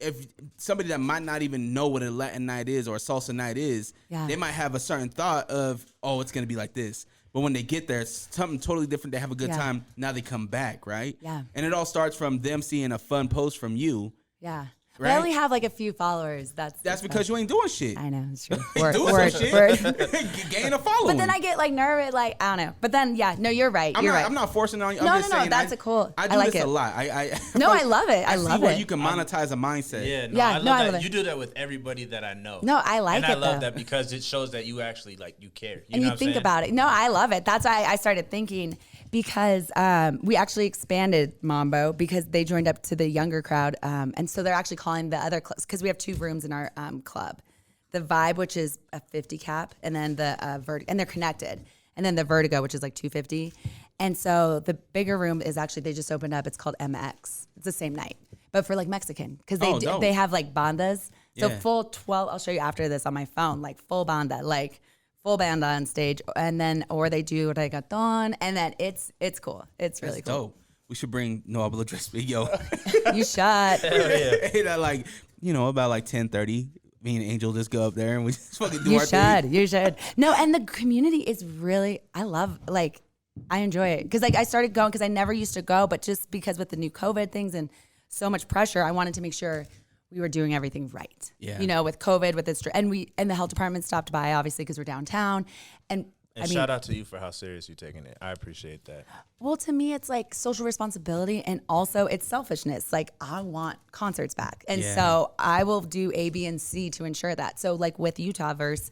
if somebody that might not even know what a Latin night is or a salsa night is, they might have a certain thought of, oh, it's going to be like this. But when they get there, it's something totally different. They have a good time. Now they come back, right? Yeah. And it all starts from them seeing a fun post from you. Yeah. But Right? I only have like a few followers. That's because you ain't doing shit. I know, it's true. Doing some shit. Gain a following. But then I get like nervous, like I don't know. But then no, you're right. I'm not forcing it on you. No, I'm just saying, that's cool. I do like this it. a lot. No, I love it. I love see where it. you can monetize a mindset. Yeah, I love love that. it. You do that with everybody that I know. No, I like and it. I love though. that because it shows that you actually you care. And you think about it. No, I love it. That's why I started thinking because we actually expanded Mambo because they joined up to the younger crowd. And so they're actually calling the other clubs because we have 2 rooms in our club. The Vibe, which is a 50 cap, and then the and they're connected. And then the Vertigo, which is like 250. And so the bigger room is actually, they just opened up. It's called MX. It's the same night, but for like Mexican because they have like bandas. So full 12, I'll show you after this on my phone, like full banda, like full band on stage, and then or they do reggaeton, and then it's cool. It's really cool. Dope. We should bring No Hablo Video. You should. About like 10:30, me and Angel just go up there and we just fucking do our thing. You should. No, and the community is really. I enjoy it because I started going because I never used to go, but just because with the new COVID things and so much pressure, I wanted to make sure we were doing everything right. Yeah. With COVID, with this, and the health department stopped by obviously because we're downtown, and shout out to you for how serious you're taking it. I appreciate that. Well, to me, it's like social responsibility, and also it's selfishness. Like I want concerts back, and so I will do A, B, and C to ensure that. So like with Utahverse,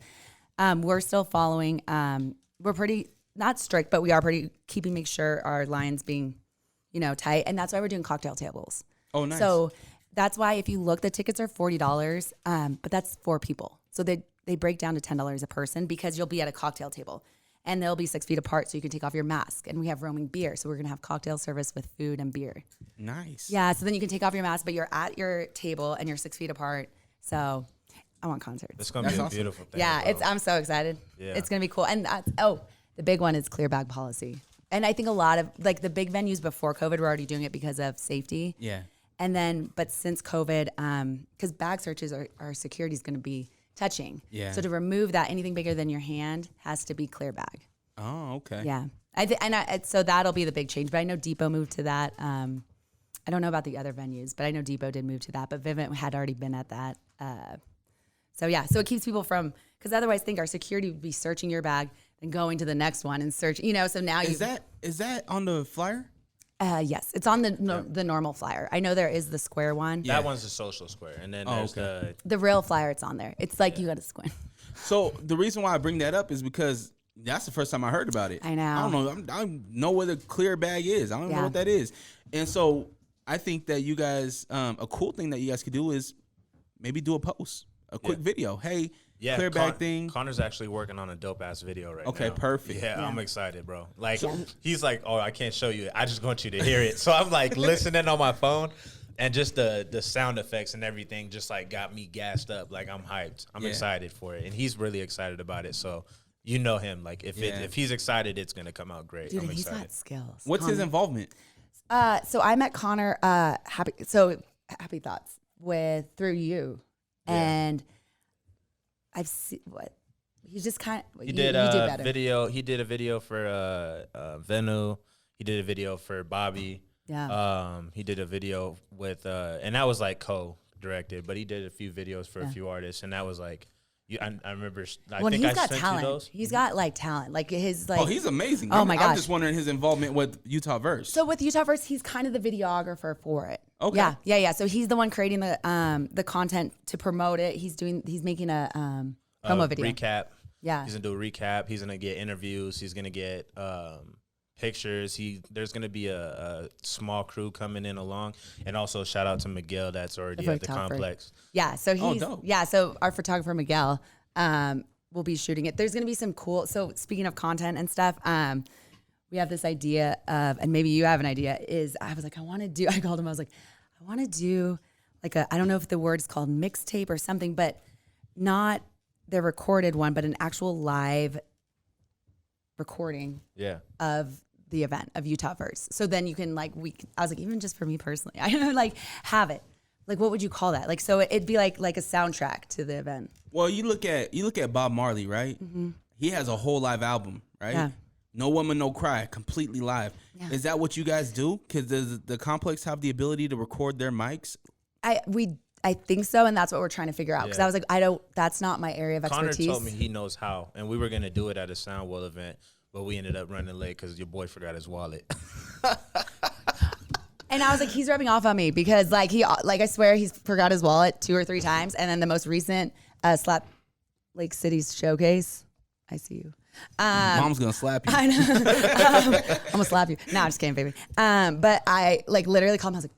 we're still following. We're pretty not strict, but we are pretty make sure our lines being, tight, and that's why we're doing cocktail tables. Oh, nice. So that's why if you look, the tickets are $40, but that's 4 people. So they break down to $10 a person because you'll be at a cocktail table. And they'll be 6 feet apart, so you can take off your mask. And we have roaming beer, so we're gonna have cocktail service with food and beer. Nice. Yeah, so then you can take off your mask, but you're at your table and you're 6 feet apart. So I want concerts. It's gonna be a beautiful thing. Yeah, I'm so excited. Yeah. It's gonna be cool. And the big one is clear bag policy. And I think a lot of like the big venues before COVID were already doing it because of safety. Yeah. And then, but since COVID, because bag searches our security is gonna be touching. Yeah. So to remove that, anything bigger than your hand has to be clear bag. Oh, okay. Yeah. So that'll be the big change. But I know Depot moved to that. I don't know about the other venues, but I know Depot did move to that. But Vivint had already been at that. So it keeps people from, because otherwise I think our security would be searching your bag and going to the next one and search, so now is that on the flyer? Yes, it's on the normal flyer. I know there is the square one. That one's the social square, and then there's the real flyer. It's on there. It's like you got to squint. So the reason why I bring that up is because that's the first time I heard about it. I know. I don't know. I don't know what a clear bag is. I don't know what that is. And so I think that you guys, a cool thing that you guys could do is maybe do a post, a quick video. Hey, clear bag thing. Connor's actually working on a dope ass video right now. Okay, perfect. Yeah, I'm excited, bro. Like he's like, oh, I can't show you it. I just want you to hear it. So I'm like listening on my phone. And just the sound effects and everything just like got me gassed up. Like I'm hyped. I'm excited for it. And he's really excited about it. So you know him. Like if he's excited, it's gonna come out great. Dude, I'm he's excited. got skills. What's his involvement? So I met Connor happy thoughts through you. Yeah. And I've seen he's just kind of He did a video. He did a video for Venu. He did a video for Bobby. Yeah. He did a video with and that was like co-directed, but he did a few videos for a few artists, and that was like I remember. I think he's I got sent talent. you those. He's got like talent. Like his like. Oh, he's amazing. Oh my gosh. I'm just wondering his involvement with Utah Verse. So with Utah Verse, he's kind of the videographer for it. Okay. Yeah. So he's the one creating the content to promote it. He's making a promo video. Recap. Yeah. He's gonna do a recap. He's gonna get interviews. He's gonna get pictures. There's gonna be a small crew coming in along, and also shout out to Miguel that's already at the complex. Yeah. So he's dope. So our photographer Miguel will be shooting it. There's gonna be some cool. So speaking of content and stuff, we have this idea of, and maybe you have an idea. I was like, I called him. I was like, I want to do like I don't know if the word's called mixtape or something, but not the recorded one, but an actual live recording of the event of Utah Verse. So then you can I was like, even just for me personally, I don't like have it. Like, what would you call that? Like, so it'd be like a soundtrack to the event. Well, you look at Bob Marley, right? Mm-hmm. He has a whole live album, right? Yeah. No Woman, No Cry, completely live. Yeah. Is that what you guys do? Because does the complex have the ability to record their mics? I think so, and that's what we're trying to figure out. Because I was like, that's not my area of expertise. Connor told me he knows how, and we were gonna do it at a Soundwell event, but we ended up running late because your boy forgot his wallet. And I was like, he's rubbing off on me because I swear he's forgot his wallet 2 or 3 times, and then the most recent Slap Lake City's showcase. I see you. Mom's gonna slap you. I know. I'm gonna slap you. No, I'm just kidding, baby. But I literally called him. I was like,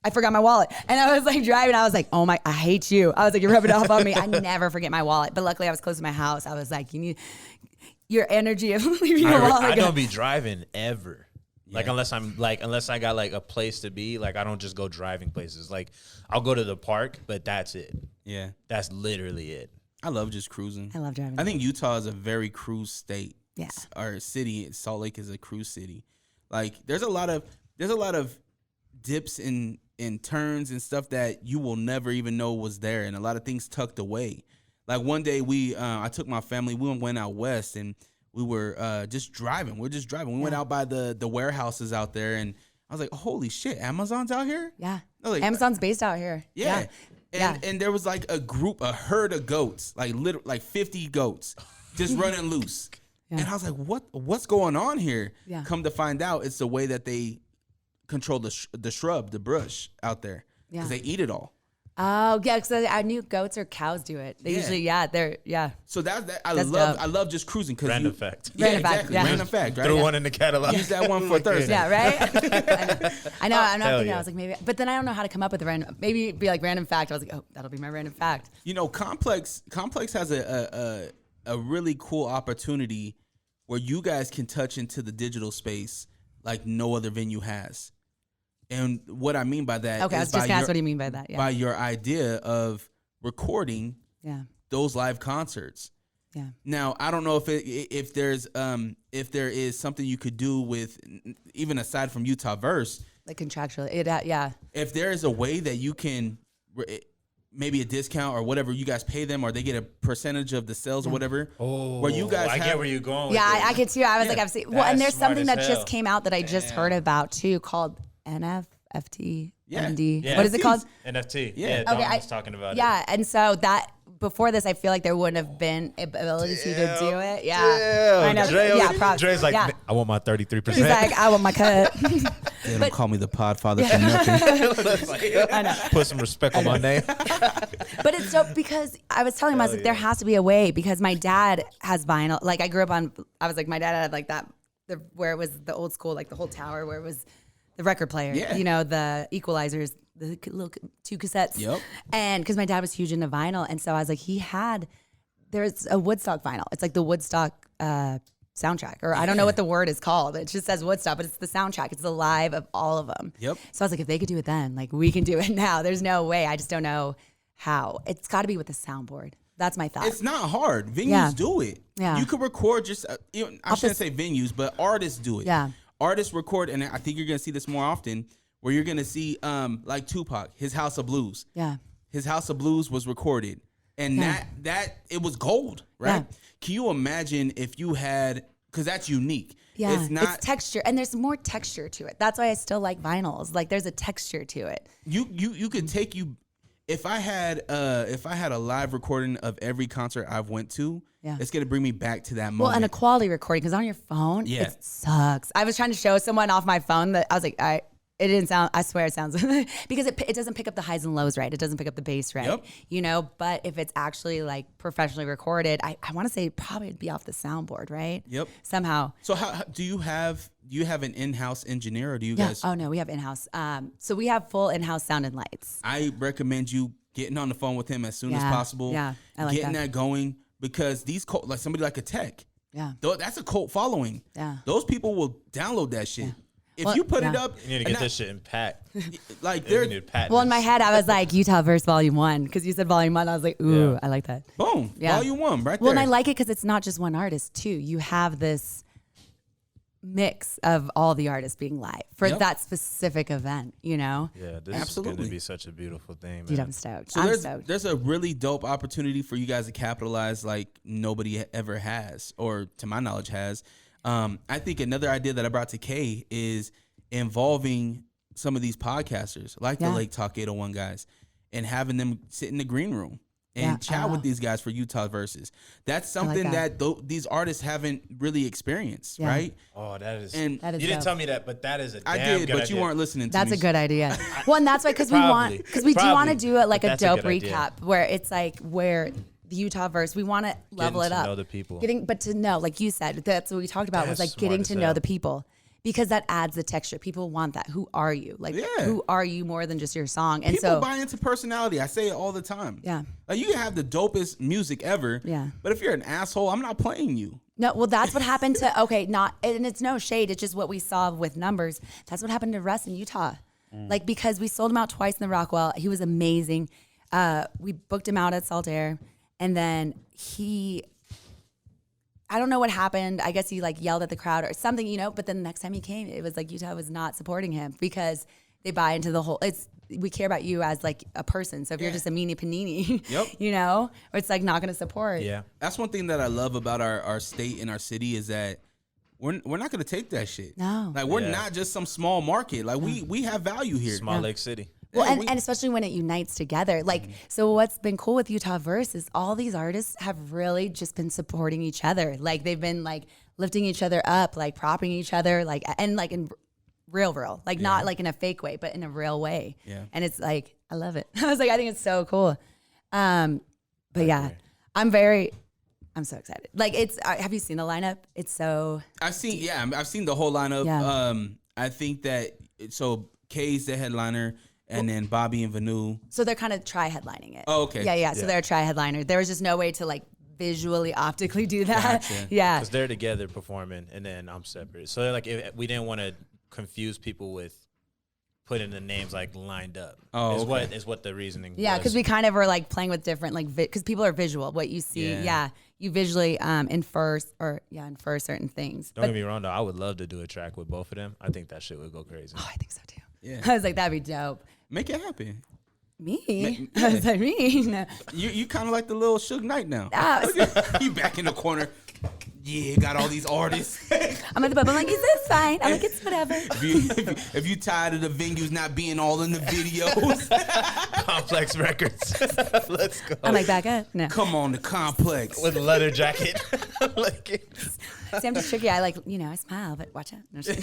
I forgot my wallet. And I was driving. I was like, oh my, I hate you. I was like, you're rubbing off on me. I never forget my wallet. But luckily I was close to my house. I was like, you need your energy of leaving your wallet. I don't be driving ever. Yeah. Unless I got a place to be, I don't just go driving places. I'll go to the park, but that's it. Yeah. That's literally it. I love just cruising. I love driving. I think Utah is a very cruise state. Yeah. Our city, Salt Lake, is a cruise city. There's a lot of dips and turns and stuff that you will never even know was there, and a lot of things tucked away. One day I took my family, we went out west, and we were just driving. We went out by the warehouses out there, and I was like, holy shit, Amazon's out here? Yeah. Amazon's based out here. Yeah. And there was a herd of goats, 50 goats just running loose. Yeah. And I was like, what's going on here? Yeah. Come to find out, it's the way that they control the shrub, the brush out there, because they eat it all. Oh yeah, because I knew goats or cows do it. They usually, So I love just cruising. Random fact. Yeah, exactly. Random fact. Right? Threw one in the catalog. Use that one for Thursday. Yeah, right. I know. I'm not thinking. I was like, maybe, but then I don't know how to come up with a random. Maybe it'd be random fact. I was like, oh, that'll be my random fact. Complex has a really cool opportunity where you guys can touch into the digital space like no other venue has. And what I mean by that, okay, I was just gonna ask what do you mean by that? Yeah. By your idea of recording, those live concerts. Yeah. Now I don't know if there is something you could do with, even aside from Utah Verse, contractually, If there is a way that you can, maybe a discount or whatever you guys pay them, or they get a percentage of the sales or whatever. Oh, where you guys I get where you're going. Yeah, I get too. I was I've seen. Well, and there's something that just came out that I just heard about too, called NFT, MD. Yeah. What is it called? NFT. Yeah. Okay, I was talking about it. Yeah, and so that before this, I feel like there wouldn't have been ability to do it. Yeah, I know. Dre's like, I want my 33%. He's like, I want my cut. They don't call me the Podfather for nothing. I know. Put some respect on my name. But it's dope because I was telling him, I was like, there has to be a way, because my dad has vinyl. I grew up on. I was like, my dad had that, where it was the old school, the whole tower where it was the record player, the equalizers, the little 2 cassettes. Yep. And because my dad was huge into vinyl. And so I was like, there's a Woodstock vinyl. It's the Woodstock soundtrack, or I don't know what the word is called. It just says Woodstock, but it's the soundtrack. It's the live of all of them. Yep. So I was like, if they could do it then, like we can do it now. There's no way. I just don't know how. It's got to be with a soundboard. That's my thought. It's not hard. Venues do it. Yeah. You could record just, I shouldn't say venues, but artists do it. Yeah. Artists record, and I think you're going to see this more often, where you're going to see like Tupac, his House of Blues. Yeah. His House of Blues was recorded. And that it was gold, right? Yeah. Can you imagine if you had, because that's unique. Yeah, it's texture, and there's more texture to it. That's why I still like vinyls. Like there's a texture to it. You could take you. If I had a live recording of every concert I've went to, it's gonna bring me back to that moment. Well, and a quality recording, because on your phone, it sucks. I was trying to show someone off my phone that I was like, it didn't sound, I swear it sounds, because it doesn't pick up the highs and lows right. It doesn't pick up the bass right. Yep. You know, but if it's actually like professionally recorded, I want to say probably it'd be off the soundboard, right? Yep. Somehow. So how do you have an in-house engineer, or do you guys? Oh no, we have in-house. So we have full in-house sound and lights. I recommend you getting on the phone with him as soon as possible. Yeah, I like getting that going, because these like somebody like a Tech. Yeah. That's a cult following. Yeah. Those people will download that shit. Yeah. If you put it up, You need to get this shit in pack. like You they're need to patent Well, in this. my head, I was like Utah Verse Volume 1, because you said Volume 1. I was like, ooh, Yeah. I like that. boom, Yeah. volume 1 right Well, there. and I like it because it's not just one artist too. You have this mix of all the artists being live for that specific event, you know? Yeah, this is Absolutely. going to be such a beautiful thing, man. Dude, I'm stoked. So I'm there's stoked. there's a really dope opportunity for you guys to capitalize like nobody ever has, or to my knowledge has. I think another idea that I brought to Kay is involving some of these podcasters, like the Lake Talk 801 guys, and having them sit in the green room and chat with these guys for Utah Versus. That's something that these artists haven't really experienced, right? Oh, that is. And That is you didn't dope. tell me that, but that is a damn I did, good but idea. you weren't listening to That's me. a good idea. Well, and that's why, because we do want to do it like a That's a dope good idea. recap where it's like where the Utah Verse, we want to level it to up. know the people. But to know, like you said, that's what we talked about, was That's like getting smart to as know hell. the people. Because that adds the texture. People want that. Who are you? Like, who are you more than just your song? And People so, buy into personality. I say it all the time. Yeah. Like, you can have the dopest music ever. Yeah. But if you're an asshole, I'm not playing you. no, well, that's what happened to, and it's no shade. It's just what we saw with numbers. That's what happened to Russ in Utah. Like, because we sold him out twice in the Rockwell. He was amazing. We booked him out at Salt Air. And then I don't know what happened. I guess he like yelled at the crowd or something, you know, but then the next time he came, it was like Utah was not supporting him because they buy into the whole, we care about you as like a person. So if you're just a meanie panini, you know, or it's like not going to support. Yeah. That's one thing that I love about our state and our city is that we're not going to take that shit. No. Like, we're not just some small market. Like, we have value here. Small Lake City. Well, Yeah, and especially when it unites together. Like, so what's been cool with Utah Verse is all these artists have really just been supporting each other. Like, they've been like lifting each other up, like propping each other, like, and like in real, like not like in a fake way, but in a real way. Yeah. And it's like, I love it. I was like, I think it's so cool. But yeah, I'm so excited. Like, have you seen the lineup? It's so. I've seen the whole lineup. Yeah. I think that, so Kay's the headliner, and then Bobby and Vanu. So they're kind of tri-headlining it. Oh, okay. Yeah. So they're a tri-headliner. There was just no way to like visually, optically do that. Gotcha. Yeah. Because they're together performing, and then I'm separate. So like, if we didn't want to confuse people with putting the names like lined up. Oh, is what the reasoning. Yeah, was. because we kind of were like playing with different like because people are visual. What you see, you visually infer certain things. Don't get me wrong though, I would love to do a track with both of them. I think that shit would go crazy. Oh, I think so too. Yeah. I was like, that'd be dope. Make it happen. Me? I was like, me? No. You kind of like the little Suge Knight now. Ah, You back in the corner. Yeah, got all these artists. I'm at the pub. I'm like, it's fine. I'm like, it's whatever. if you tired of the venues not being all in the videos, Complex Records. Let's go. I'm like, back up. No. come on the complex. With a leather jacket. See, I'm just tricky. I like, I smile, but watch out. No, just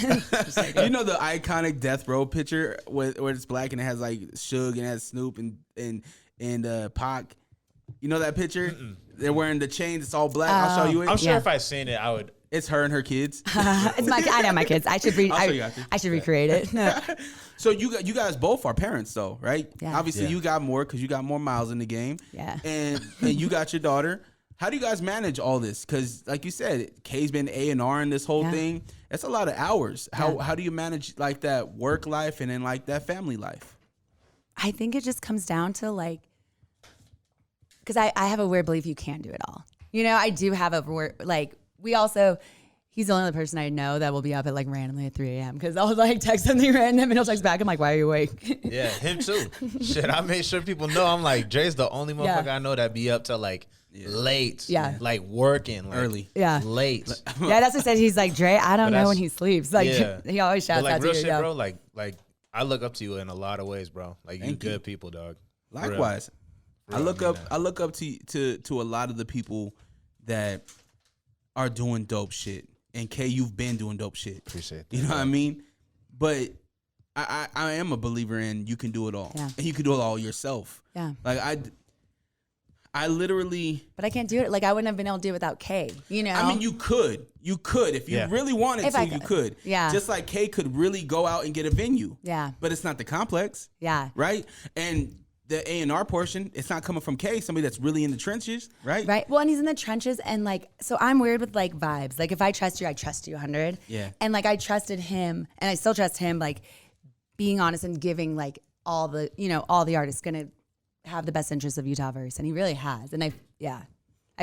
kidding. You know the iconic Death Row picture where it's black and it has like Suge and it has Snoop and Pac. You know that picture? They're wearing the chains. It's all black. I'll show you it. I'm sure Yeah. if I seen it, I would. It's her and her kids. I know my kids. I should I should recreate it. No. So you guys both are parents though, right? Yeah. Obviously Yeah. you got more because you got more miles in the game. Yeah. And you got your daughter. How do you guys manage all this? Because, like you said, K's been A&R in this whole thing. That's a lot of hours. How do you manage like that work life and then like that family life? I think it just comes down to like, because I have a weird belief you can do it all. You know, I do have a he's the only other person I know that will be up at like randomly at 3 a.m. because I'll like text something random and he'll text back. I'm like, why are you awake? Yeah, him too. Shit, I made sure people know. I'm like, Dre's the only motherfucker I know that be up till like late. Yeah. Like working. Like, early. Yeah. Late. Yeah, that's what I said. He's like, Dre, I don't know when he sleeps. Like, he always shouts like, out real to you. shit, bro. Like, I look up to you in a lot of ways, bro. Like, you good people, dog. Likewise. I look up to a lot of the people that are doing dope shit. And K, you've been doing dope shit. Appreciate that. You know what I mean? But I am a believer in you can do it all. Yeah. And you can do it all yourself. Yeah. Like I literally. But I can't do it. Like, I wouldn't have been able to do it without K, you know? I mean, you could. You could. If you really wanted to, you could. Yeah. Just like K could really go out and get a venue. Yeah. But it's not the complex. Yeah. Right? And the A&R portion, it's not coming from K, somebody that's really in the trenches, right? Right. Well, and he's in the trenches, and like, so I'm weird with like vibes. Like, if I trust you, I trust you 100. Yeah. And like, I trusted him, and I still trust him, like, being honest and giving like all the artists gonna have the best interests of Utahverse, and he really has. And I feel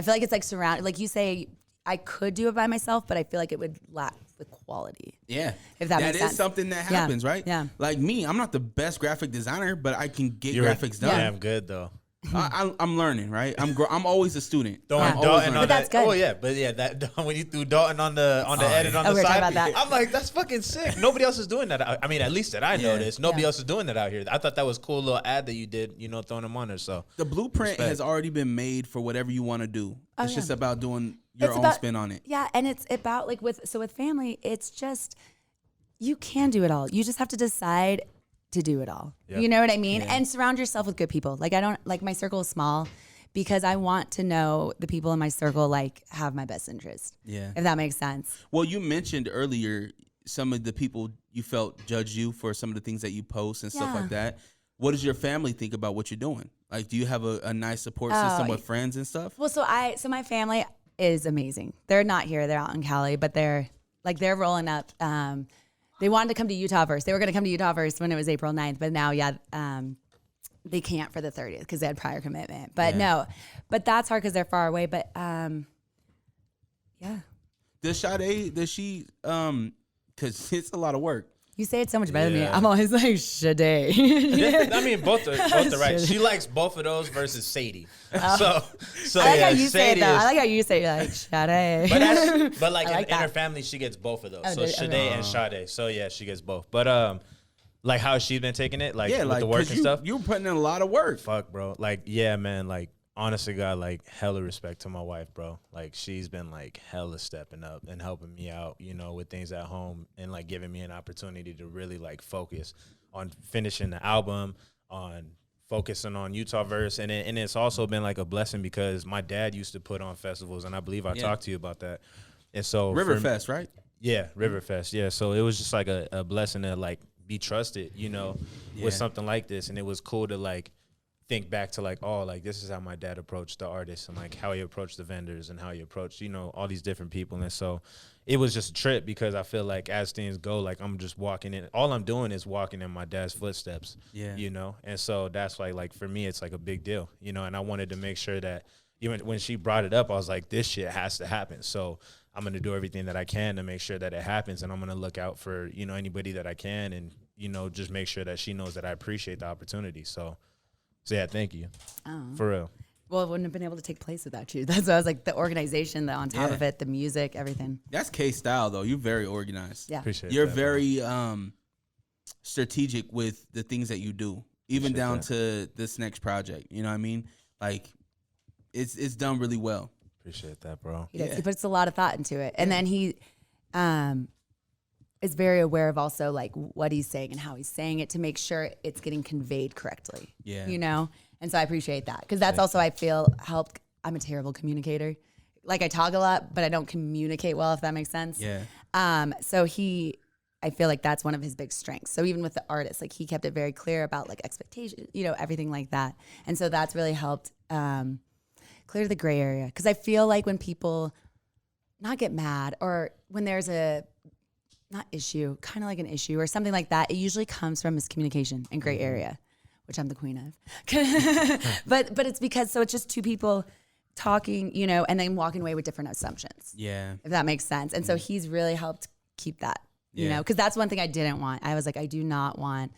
like it's like surrounded. Like you say, I could do it by myself, but I feel like it would lack the quality. Yeah. If that makes sense. That is something that happens, right? Yeah. Like me, I'm not the best graphic designer, but I can get graphics done. Damn good though. I'm learning, right? I'm always a student. Throwing Dalton on But that's that. good. Oh yeah, but yeah, that when you threw Dalton on the edit on the we're talking side, about that. I'm like, that's fucking sick. Nobody else is doing that. I mean, at least that I noticed. Nobody Yeah. else is doing that out here. I thought that was a cool little ad that you did. You know, throwing them on there. So The blueprint has already been made for whatever you want to do. It's just about doing your own spin on it. Yeah, and it's about like with family, it's just you can do it all. You just have to decide to do it all. Yep. You know what I mean? And surround yourself with good people. Like, I don't like, my circle is small because I want to know the people in my circle like have my best interest. Yeah. If that makes sense. Well, you mentioned earlier some of the people you felt judge you for some of the things that you post and stuff like that. What does your family think about what you're doing? Like, do you have a nice support system with friends and stuff? Well, so my family is amazing. They're not here. They're out in Cali, but they're rolling up. They wanted to come to Utahverse. They were going to come to Utahverse when it was April 9th, but now, they can't for the 30th because they had prior commitment. But but that's hard because they're far away. But Does she, because it's a lot to you say it so much better than me. I'm always like, Sade. I mean, both are right. She likes both of those versus Sadie. So I like how you say Sadie it, though. is- I like how you say it, like, Sade. But like, I like in her that. family, she gets both of those. Oh, So does- Sade okay. and Sade. So yeah, she gets both. But like how she's been taking it, like with like the work 'cause and stuff. You're putting in a lot of work. Fuck, bro. Like, yeah, man. Like, honestly, God, like, hella respect to my wife, bro. Like, she's been like hella stepping up and helping me out, you know, with things at home and like giving me an opportunity to really like focus on finishing the album, on focusing on Utahverse, and it's also been like a blessing because my dad used to put on festivals, and I believe I talked to you about that. And so Riverfest, right? Yeah, Riverfest. Yeah, so it was just like a blessing to like be trusted, you know, with something like this, and it was cool to like think back to like, oh, like this is how my dad approached the artists and like how he approached the vendors and how he approached, you know, all these different people. And so it was just a trip because I feel like as things go, like I'm just walking in, all I'm doing is walking in my dad's footsteps, you know? And so that's like for me, it's like a big deal, you know? And I wanted to make sure that even when she brought it up, I was like, this shit has to happen. So I'm going to do everything that I can to make sure that it happens. And I'm going to look out for, you know, anybody that I can and, you know, just make sure that she knows that I appreciate the opportunity. So yeah, thank you. For real. Well, it wouldn't have been able to take place without you. That's why I was like, the organization, the on top of it, the music, everything. That's K style though. You're very organized. Yeah. Appreciate You're that, very strategic with the things that you do, even Appreciate down that. to this next project. You know what I mean? Like, it's done really well. Appreciate that, bro. He does. He puts a lot of thought into it. And then he is very aware of also like what he's saying and how he's saying it to make sure it's getting conveyed correctly. Yeah. You know? And so I appreciate that. Because that's also, I feel, helped. I'm a terrible communicator. Like, I talk a lot, but I don't communicate well, if that makes sense. Yeah. So I feel like that's one of his big strengths. So even with the artist, like he kept it very clear about like expectations, you know, everything like that. And so that's really helped clear the gray area. Because I feel like when people not get mad or when there's a not issue, kind of like an issue or something like that, it usually comes from miscommunication and gray area, which I'm the queen of. but it's because, so it's just two people talking, you know, and then walking away with different assumptions. Yeah. If that makes sense. And so he's really helped keep that, you know, because that's one thing I didn't want. I was like, I do not want,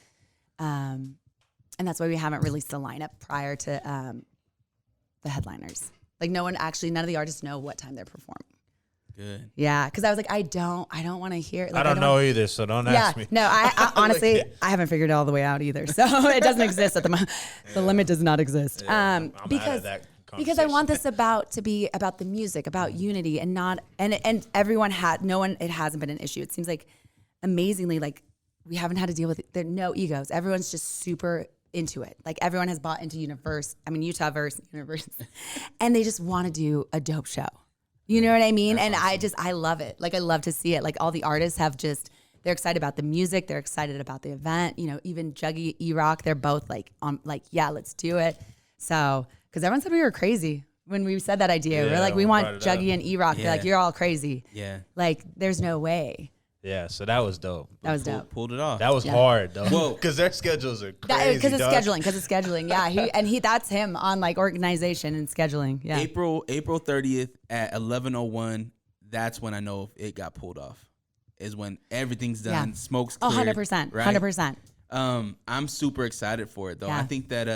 and that's why we haven't released the lineup prior to the headliners. Like none of the artists know what time they're performing. Good. Yeah, because I was like, I don't want to hear. Like, I don't know either, so don't ask me. No, I honestly, I haven't figured it all the way out either. So it doesn't exist at the moment. The limit does not exist. I'm because out of that because I want this to be about the music, about unity, and not and everyone it hasn't been an issue. It seems like amazingly, like we haven't had to deal with it. There are no egos. Everyone's just super into it. Like everyone has bought into Utahverse, Universe, and they just want to do a dope show. You know what I mean? That's awesome. I love it. Like I love to see it. Like all the artists they're excited about the music. They're excited about the event. You know, even Juggy, E-Rock, they're both yeah, let's do it. So, because everyone said we were crazy when we said that idea. We're like, we want Juggy and E-Rock. They're like, you're all crazy. Yeah. Like, there's no way. Yeah, so that was dope. That was dope. Pulled it off. That was hard though. Because their schedules are crazy. Because it's scheduling. Yeah, that's him on like organization and scheduling. Yeah. April 30th at 11:01. That's when I know if it got pulled off. Is when everything's done. Yeah. Smoke's cleared. 100%. Right? 100%. I'm super excited for it though. Yeah. I think that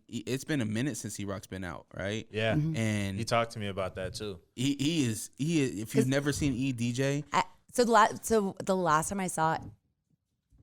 it's been a minute since E-Rock's been out, right? Yeah. Mm-hmm. And he talked to me about that too. He is if you've never seen E DJ. So the last time I saw,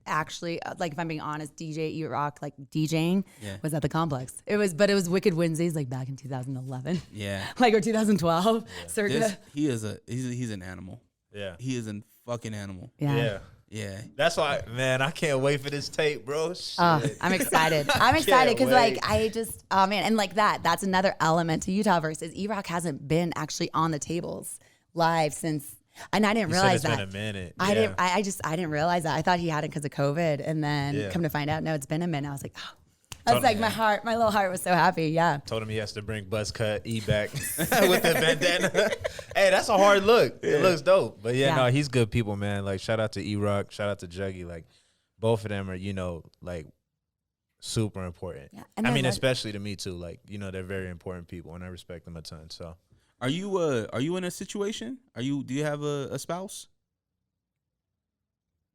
actually, like if I'm being honest, DJ E-Rock like DJing was at the Complex. It was Wicked Wednesdays like back in 2011. Yeah, like or 2012. Yeah. Circa. He's an animal. Yeah, he is a fucking animal. Yeah. Yeah. That's why, man, I can't wait for this tape, bro. Shit. I'm excited. I'm excited because, like, I just, oh, man. And, like, that's another element to Utahverse is E-Rock hasn't been actually on the tables live since, and I didn't realize that. It's been a minute. I didn't realize that. I thought he had it because of COVID. And then come to find out, no, it's been a minute. I was like, oh. I was like, my little heart was so happy. Yeah. Told him he has to bring buzz cut E back with the bandana. Hey, that's a hard look. Yeah. It looks dope. But no, he's good people, man. Like, shout out to E-Rock, shout out to Juggy. Like, both of them are, like, super important. Yeah. I mean, especially to me too. Like, they're very important people, and I respect them a ton. So, are you in a situation? Do you have a spouse?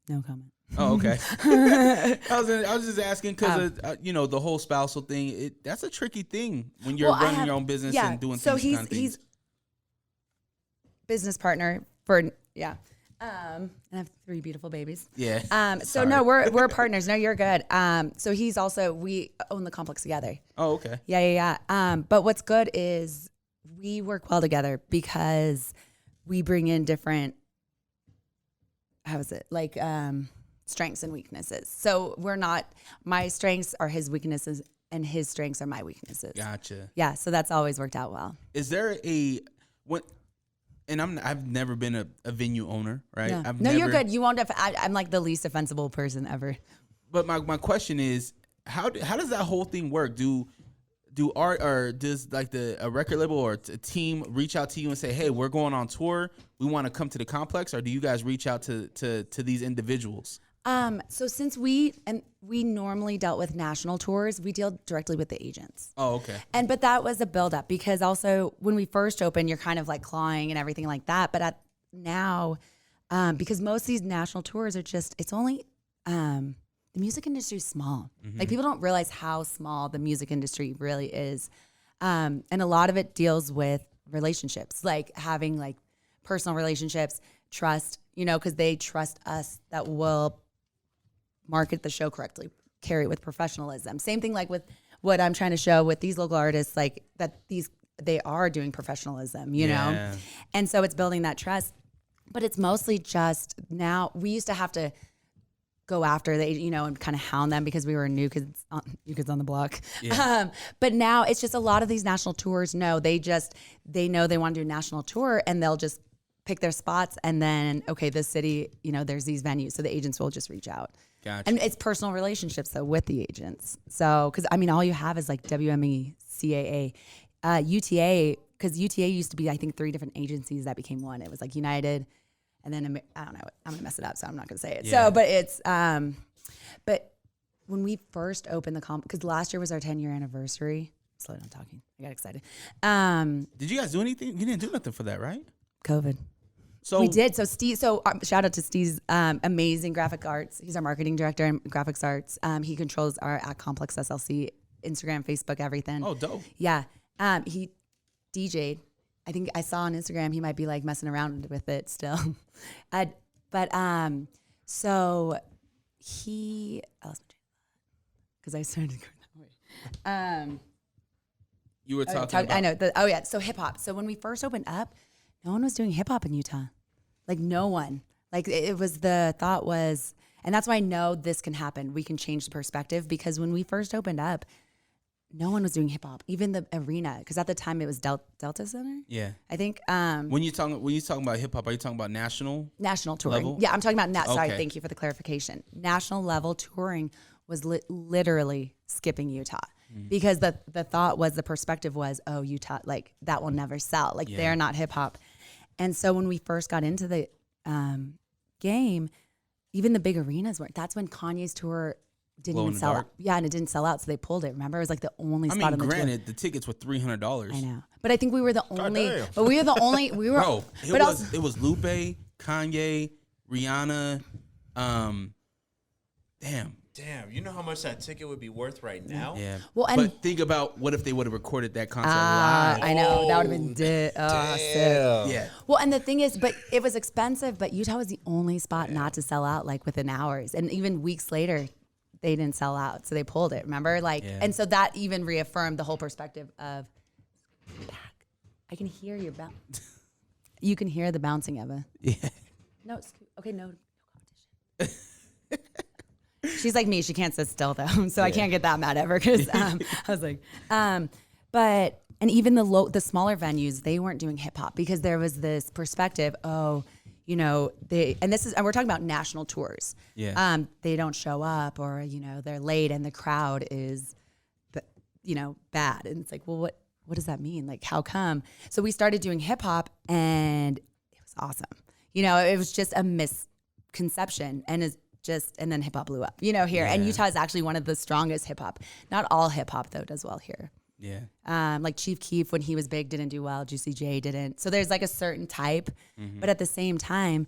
No comment. Oh, okay. I was just asking because the whole spousal thing. That's a tricky thing when you're running your own business and doing things. So he's business partner for and I have 3 beautiful babies. Yeah. So no, we're partners. No, you're good. So he's also, we own the complex together. Oh, okay. Yeah. But what's good is we work well together because we bring in different. How is it like? Strengths and weaknesses. So my strengths are his weaknesses and his strengths are my weaknesses. Gotcha. Yeah. So that's always worked out well. Is there and I've never been a venue owner, right? Yeah. You're good. You won't I'm like the least offensible person ever. But my question is, how does that whole thing work? Do art or does like a record label or a team reach out to you and say, hey, we're going on tour, we want to come to the complex, or do you guys reach out to these individuals? So since we normally dealt with national tours, we deal directly with the agents. Oh, okay. But that was a buildup because also when we first opened, you're kind of like clawing and everything like that. But now, because most of these national tours are it's only, the music industry is small. Mm-hmm. Like people don't realize how small the music industry really is. And a lot of it deals with relationships, like having like personal relationships, trust, because they trust us that will market the show correctly, carry it with professionalism. Same thing like with what I'm trying to show with these local artists, like that they are doing professionalism, you know? And so it's building that trust, but it's mostly just now we used to have to go after and kind of hound them because we were new kids on the block. Yeah. But now it's just a lot of these national tours. No, they know they want to do a national tour and they'll just pick their spots and then, okay, this city, there's these venues. So the agents will just reach out. Gotcha. And it's personal relationships though with the agents. So, cause all you have is like WME, CAA, UTA, because UTA used to be, I think, 3 different agencies that became one. It was like United, and then I don't know. I'm gonna mess it up, so I'm not gonna say it. Yeah. So, but it's but when we first opened the because last year was our 10-year anniversary. Slow down talking. I got excited. Did you guys do anything? You didn't do nothing for that, right? COVID. So We did. So Steve. So shout out to Steve's amazing graphic arts. He's our marketing director in graphics arts. He controls our at Complex SLC Instagram, Facebook, everything. Oh, dope. Yeah. He DJ'd. I think I saw on Instagram he might be like messing around with it still. So he. Because I started going that way. You were talking about. I know. So hip hop. So when we first opened up, no one was doing hip hop in Utah. Like no one. Like it was the thought was, and that's why I know this can happen. We can change the perspective because when we first opened up, no one was doing hip hop. Even the arena, because at the time it was Delta Center. Yeah. I think. When you talking about hip hop, are you talking about national touring? level? Yeah, I'm talking about Sorry, Okay. thank you for the clarification. National level touring was literally skipping Utah. Because the thought was, the perspective was, oh, Utah, like that will never sell. Like they're not hip hop. And so when we first got into the game, even the big arenas weren't. That's when Kanye's tour didn't Glow in even the sell dark? out. Yeah, and it didn't sell out, so they pulled it. Remember, it was like the only spot on the granted, tour. the tickets were $300. I know, but I think we were the only. damn. But we were the only. We were. Bro, but it was Lupe, Kanye, Rihanna. Damn, you know how much that ticket would be worth right now? Yeah. Well, and- but think about what if they would have recorded that concert live. I know that would have been sick. Yeah. Well, and the thing is, but it was expensive. But Utah was the only spot not to sell out, like within hours, and even weeks later, they didn't sell out, so they pulled it. Remember, and so that even reaffirmed the whole perspective of. I can hear your bounce. You can hear the bouncing, Eva. Yeah. No, okay, no competition. She's like me; she can't sit still though, so I can't get that mad at her because I was like, but and even the smaller venues, they weren't doing hip hop because there was this perspective. Oh, you know, and we're talking about national tours. Yeah. They don't show up, or they're late, and the crowd is, bad, and it's like, well, what does that mean? Like, how come? So we started doing hip hop, and it was awesome. It was just a misconception, and and then hip hop blew up, here. And Utah is actually one of the strongest hip hop. Not all hip hop though does well here. Yeah. Like Chief Keef, when he was big, didn't do well. Juicy J didn't. So there's like a certain type, but at the same time,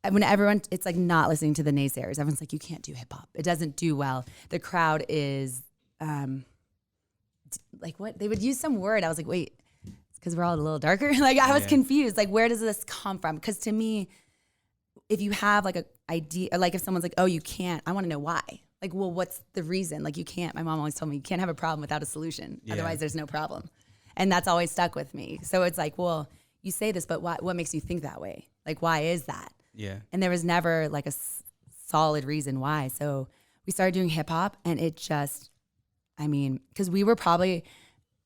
when it's like not listening to the naysayers. Everyone's like, you can't do hip hop. It doesn't do well. The crowd is, like what they would use some word. I was like, wait, it's because we're all a little darker. Like I was confused. Like where does this come from? Because to me, if you have like a idea, like if someone's like, oh, you can't, I want to know why. Like, well, what's the reason? Like you can't. My mom always told me you can't have a problem without a solution. Yeah. Otherwise, there's no problem, and that's always stuck with me. So it's like, well, you say this, but what makes you think that way? Like, why is that? Yeah. And there was never like a solid reason why. So we started doing hip hop, and it just, because we were probably,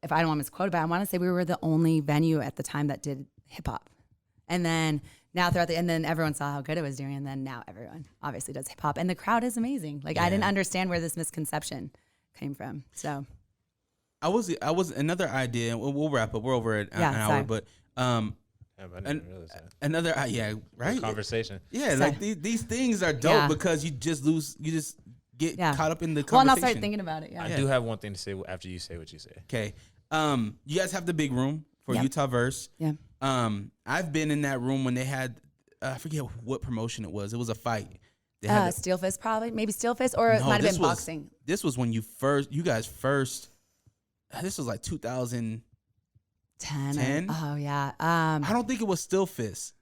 if I don't want to misquote, but I want to say we were the only venue at the time that did hip hop. And then now and then everyone saw how good it was doing, and then now everyone obviously does hip hop, and the crowd is amazing. Like I didn't understand where this misconception came from. So I was another idea. We'll wrap up. We're over at an hour, but I didn't realize that. another right Conversation. Yeah, Sorry. like these things are dope because you just get caught up in the conversation. Well, and I'll start thinking about it. Yeah. I do have one thing to say after you say what you say. Okay. You guys have the big room for Utah Verse. Yeah. I've been in that room when they had I forget what promotion it was. It was a fight. They had Steel Fist probably, maybe Steel Fist, or it might have been boxing. This was when you guys first. This was like 2010. 10? Oh yeah. I don't think it was Steel Fist.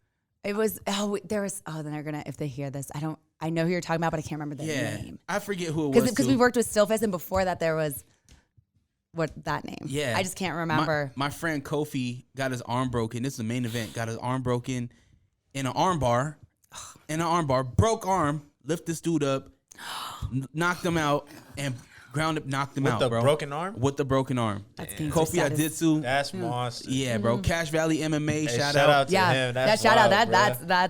It was. Then they're gonna, if they hear this, I know who you're talking about, but I can't remember the name. I forget who it was. Because we worked with Steel Fist, and before that there was. What that name? Yeah, I just can't remember. My friend Kofi got his arm broken. This is the main event. Got his arm broken in an arm bar. Broke arm. Lift this dude up, knocked him out, and knocked him out, bro. With the broken arm? With the broken arm. That's Kofi Aditsu. That's monster. Yeah, bro. Cash Valley MMA. Hey, shout out to yeah, him. That's shout out. wild,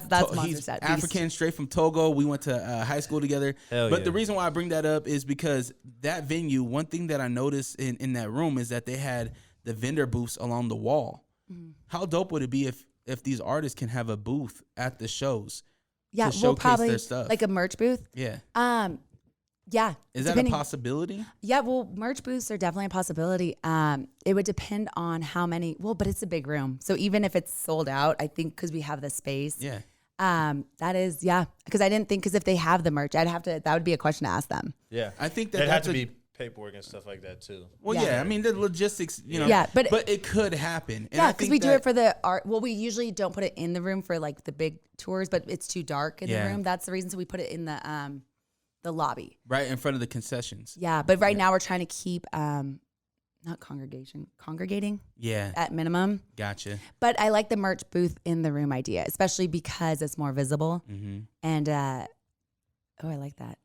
That's monster. He's Set. African, straight from Togo. We went to high school together. Hell but yeah. the reason why I bring that up is because that venue, one thing that I noticed in that room is that they had the vendor booths along the wall. How dope would it be if these artists can have a booth at the shows to showcase probably their stuff? like a merch booth. Yeah. Yeah. Is that a possibility? Yeah, well, merch booths are definitely a possibility. It would depend on how many. Well, but it's a big room, so even if it's sold out, I think because we have the space. Yeah. That is, because I didn't think, because if they have the merch, that would be a question to ask them. Yeah. I think there'd have to be paperwork and stuff like that too. Well, I mean, the logistics, you know. Yeah, but it could happen. And yeah, because we do it for the art. Well, we usually don't put it in the room for like the big tours, but it's too dark in the room. That's the reason. So we put it in the lobby. Right in front of the concessions. Yeah, but right now we're trying to keep, not congregating. Yeah. At minimum. Gotcha. But I like the merch booth in the room idea, especially because it's more visible. And, I like that.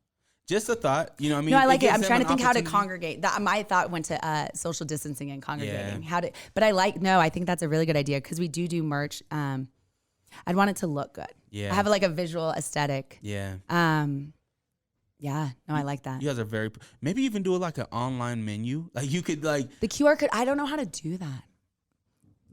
Just a thought, you know. I mean, no, I like it. I'm trying to think how to congregate. My thought went to social distancing and congregating. Yeah. But I think that's a really good idea because we do merch. I'd want it to look good. Yeah, I have like a visual aesthetic. Yeah. Yeah. No, I like that. You guys are maybe even do it like an online menu. Like you could like the QR code. I don't know how to do that.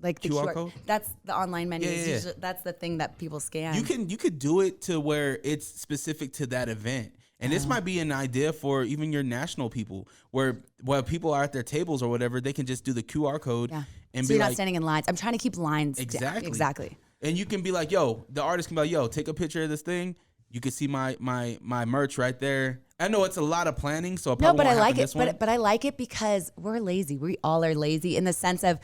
Like the QR code. That's the online menu. Yeah. Usually, that's the thing that people scan. You could do it to where it's specific to that event. And this might be an idea for even your national people, where while people are at their tables or whatever, they can just do the QR code and so be you're not like, standing in lines. I'm trying to keep lines. Exactly. And you can be like, yo, the artist can be like, yo, take a picture of this thing. You can see my merch right there. I know it's a lot of planning, so it probably but I like it. But I like it because we're lazy. We all are lazy in the sense of.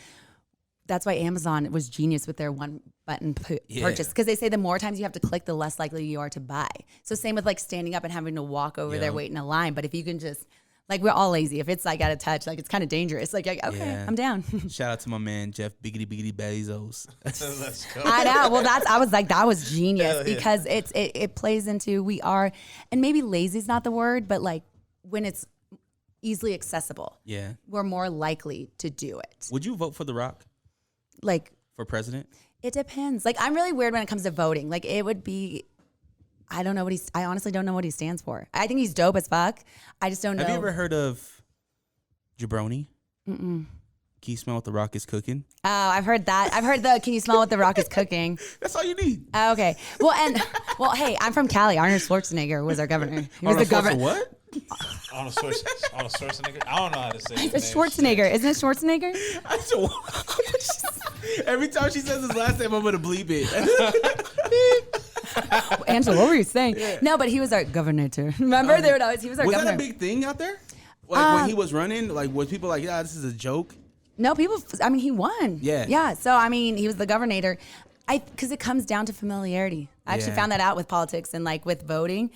That's why Amazon was genius with their one button purchase, because they say the more times you have to click, the less likely you are to buy. So same with like standing up and having to walk over there, wait in a line. But if you can just, like, we're all lazy. If it's like out of touch, like it's kind of dangerous. Like, okay, I'm down. Shout out to my man Jeff Biggity Bezos. Let's go. I know. Well, I was like, that was genius because it plays into and maybe lazy is not the word, but like when it's easily accessible, we're more likely to do it. Would you vote for The Rock? Like for president? It depends. Like I'm really weird when it comes to voting. Like it would be, I honestly don't know what he stands for. I think he's dope as fuck. I just don't know. Have you ever heard of Jabroni? Mm-mm. Can you smell what The Rock is cooking? Oh, I've heard that. I've heard can you smell what The Rock is cooking? That's all you need. Oh, okay. Well, hey, I'm from Cali. Arnold Schwarzenegger was our governor. He was the governor. What? Arnold Schwarzenegger. I don't know how to say it. It's Schwarzenegger. Isn't it Schwarzenegger? Every time she says his last name, I'm gonna bleep it. Angela, what were you saying? Yeah. No, but he was our governor. Remember, he was our governor. Was that a big thing out there? Like when he was running, like was people like, yeah, this is a joke? No, people. I mean, he won. Yeah. So I mean, he was the governor. Because it comes down to familiarity. I actually found that out with politics and like with voting.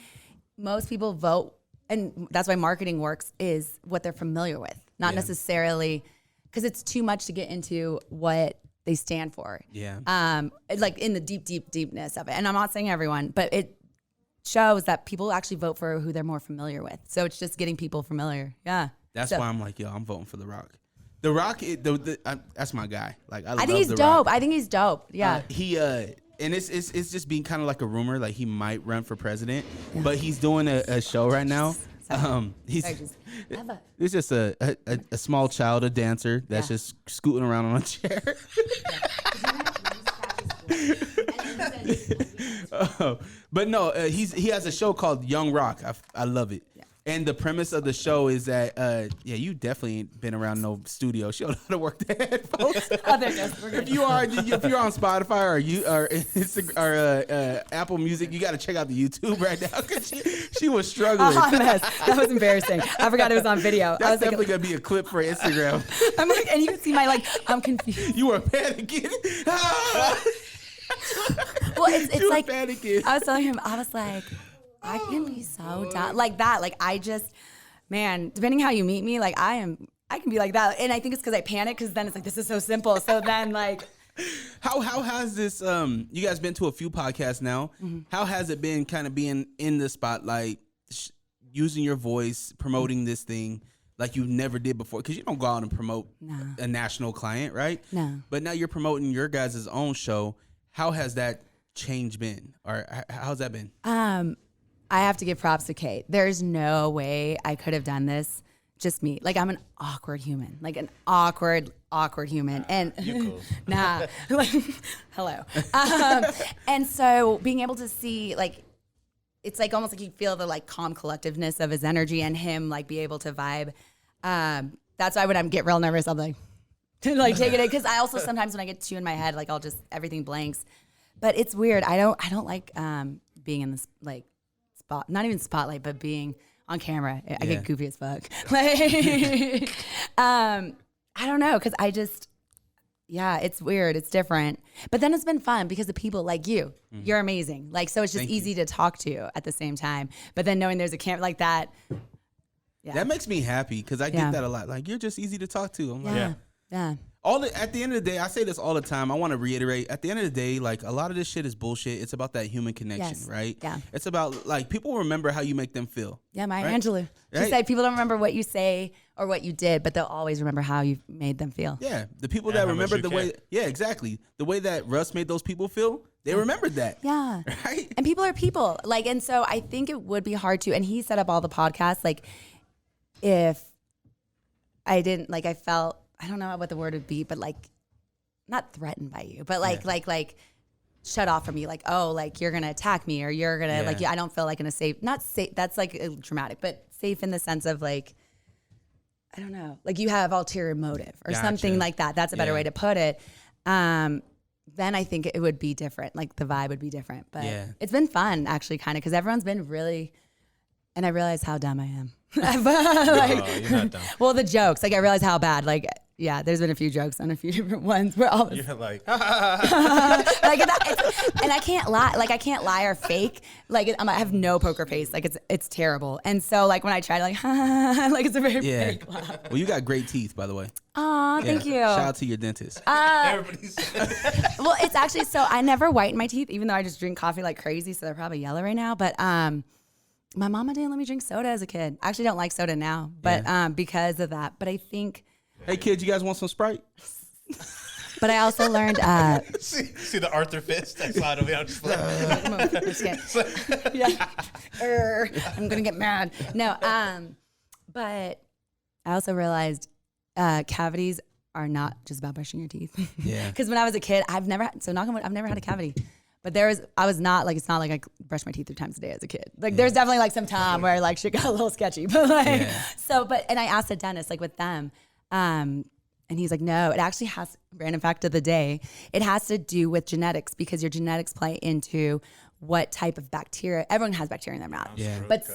Most people vote, and that's why marketing works, is what they're familiar with, not necessarily because it's too much to get into what they stand for. Yeah. Like in the deepness of it. And I'm not saying everyone, but it shows that people actually vote for who they're more familiar with. So it's just getting people familiar. Yeah. That's why I'm like, yo, I'm voting for The Rock. The Rock, that's my guy. Like I think he's dope. I think he's dope. Yeah. And it's just being kind of like a rumor, like he might run for president, but he's doing a show right now. It's just a small child, a dancer that's just scooting around on a chair. But no, he has a show called Young Rock. I love it. And the premise of the show is that, you definitely ain't been around no studio. She don't know how to work the headphones. If you're on Spotify or Apple Music, you got to check out the YouTube right now because she was struggling. Oh, that was embarrassing. I forgot it was on video. That's definitely gonna be a clip for Instagram. I'm like, and you can see I'm confused. You were panicking. Well, it's like panicking. I was telling him, I was like, I can be so down like that. Like I just, man, depending how you meet me, like I can be like that. And I think it's because I panic because then it's like, this is so simple. So then like. How has this, you guys been to a few podcasts now. Mm-hmm. How has it been kind of being in the spotlight, using your voice, promoting this thing like you never did before? Because you don't go out and promote a national client, right? No. But now you're promoting your guys' own show. How has that change been? Or how's that been? I have to give props to Kate. There's no way I could have done this just me. Like, I'm an awkward human, like an awkward human. And You cool. nah, like, hello. And so being able to see, like, it's like almost like you feel the like calm collectiveness of his energy and him like be able to vibe. That's why when I get real nervous, I'm like, like taking it. Cause I also sometimes when I get too in my head, like I'll just, everything blanks. But it's weird. I don't like being in this like spot, not even spotlight, but being on camera. I get goofy as fuck. Like, I don't know. Cause I just, yeah, it's weird. It's different. But then it's been fun because the people like you, you're amazing. Like, so it's just easy to talk to at the same time. But then knowing there's a camera like that. Yeah. That makes me happy because I get that a lot. Like, you're just easy to talk to. I'm like, yeah. At the end of the day, I say this all the time. I want to reiterate. At the end of the day, like a lot of this shit is bullshit. It's about that human connection, right? Yeah. It's about like people remember how you make them feel. Yeah, Maya right? Angelou. She said people don't remember what you say or what you did, but they'll always remember how you made them feel. Yeah, the people that remember the way. Yeah, exactly. The way that Russ made those people feel, they remembered that. Yeah. Right. And people are people. Like, and so I think it would be hard to. And he set up all the podcasts. Like, if I didn't like, I felt, I don't know what the word would be, but like, not threatened by you, but like shut off from you. Like, oh, like you're going to attack me or you're going to like, I don't feel like in a safe, not safe. That's like dramatic, but safe in the sense of like, I don't know, like you have ulterior motive or something like that. That's a better way to put it. Then I think it would be different. Like the vibe would be different, but it's been fun actually kind of, cause everyone's been really, and I realize how dumb I am. Like, you're not dumb. Well, the jokes, like I realize how bad, like, yeah, there's been a few jokes on a few different ones where all You're like, and I can't lie, like I can't lie or fake. Like I have no poker face, like it's terrible. And so like when I try to like, like it's a very fake laugh. Well, you got great teeth, by the way. Aw, thank you. Shout out to your dentist. everybody's. Well, it's actually so I never whiten my teeth, even though I just drink coffee like crazy, so they're probably yellow right now. But my mama didn't let me drink soda as a kid. I actually don't like soda now, but because of that. But I think. Hey kids, you guys want some Sprite? But I also learned. see the Arthur fist that slide over. I'm just like, I'm gonna get mad. No, but I also realized cavities are not just about brushing your teeth. Yeah. Because when I was a kid, I've never had a cavity. But I was not like, it's not like I brushed my teeth 3 times a day as a kid. Like there's definitely like some time where like shit got a little sketchy. But like, and I asked the dentist like with them, and he's like, no, it actually has, random fact of the day, it has to do with genetics because your genetics play into what type of bacteria. Everyone has bacteria in their mouth. Yeah. But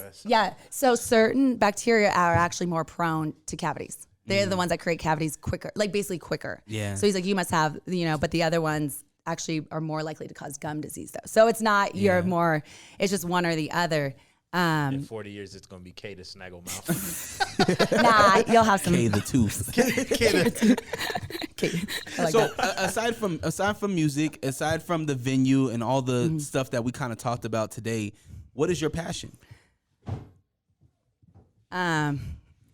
so certain bacteria are actually more prone to cavities. They're the ones that create cavities quicker, like basically quicker. Yeah. So he's like, you must have, but the other ones actually are more likely to cause gum disease though. So it's not, it's just one or the other. in 40 years, it's going to be K the snaggle mouth. Nah, you'll have some. K the tooth. So aside from music, aside from the venue and all the stuff that we kind of talked about today, what is your passion?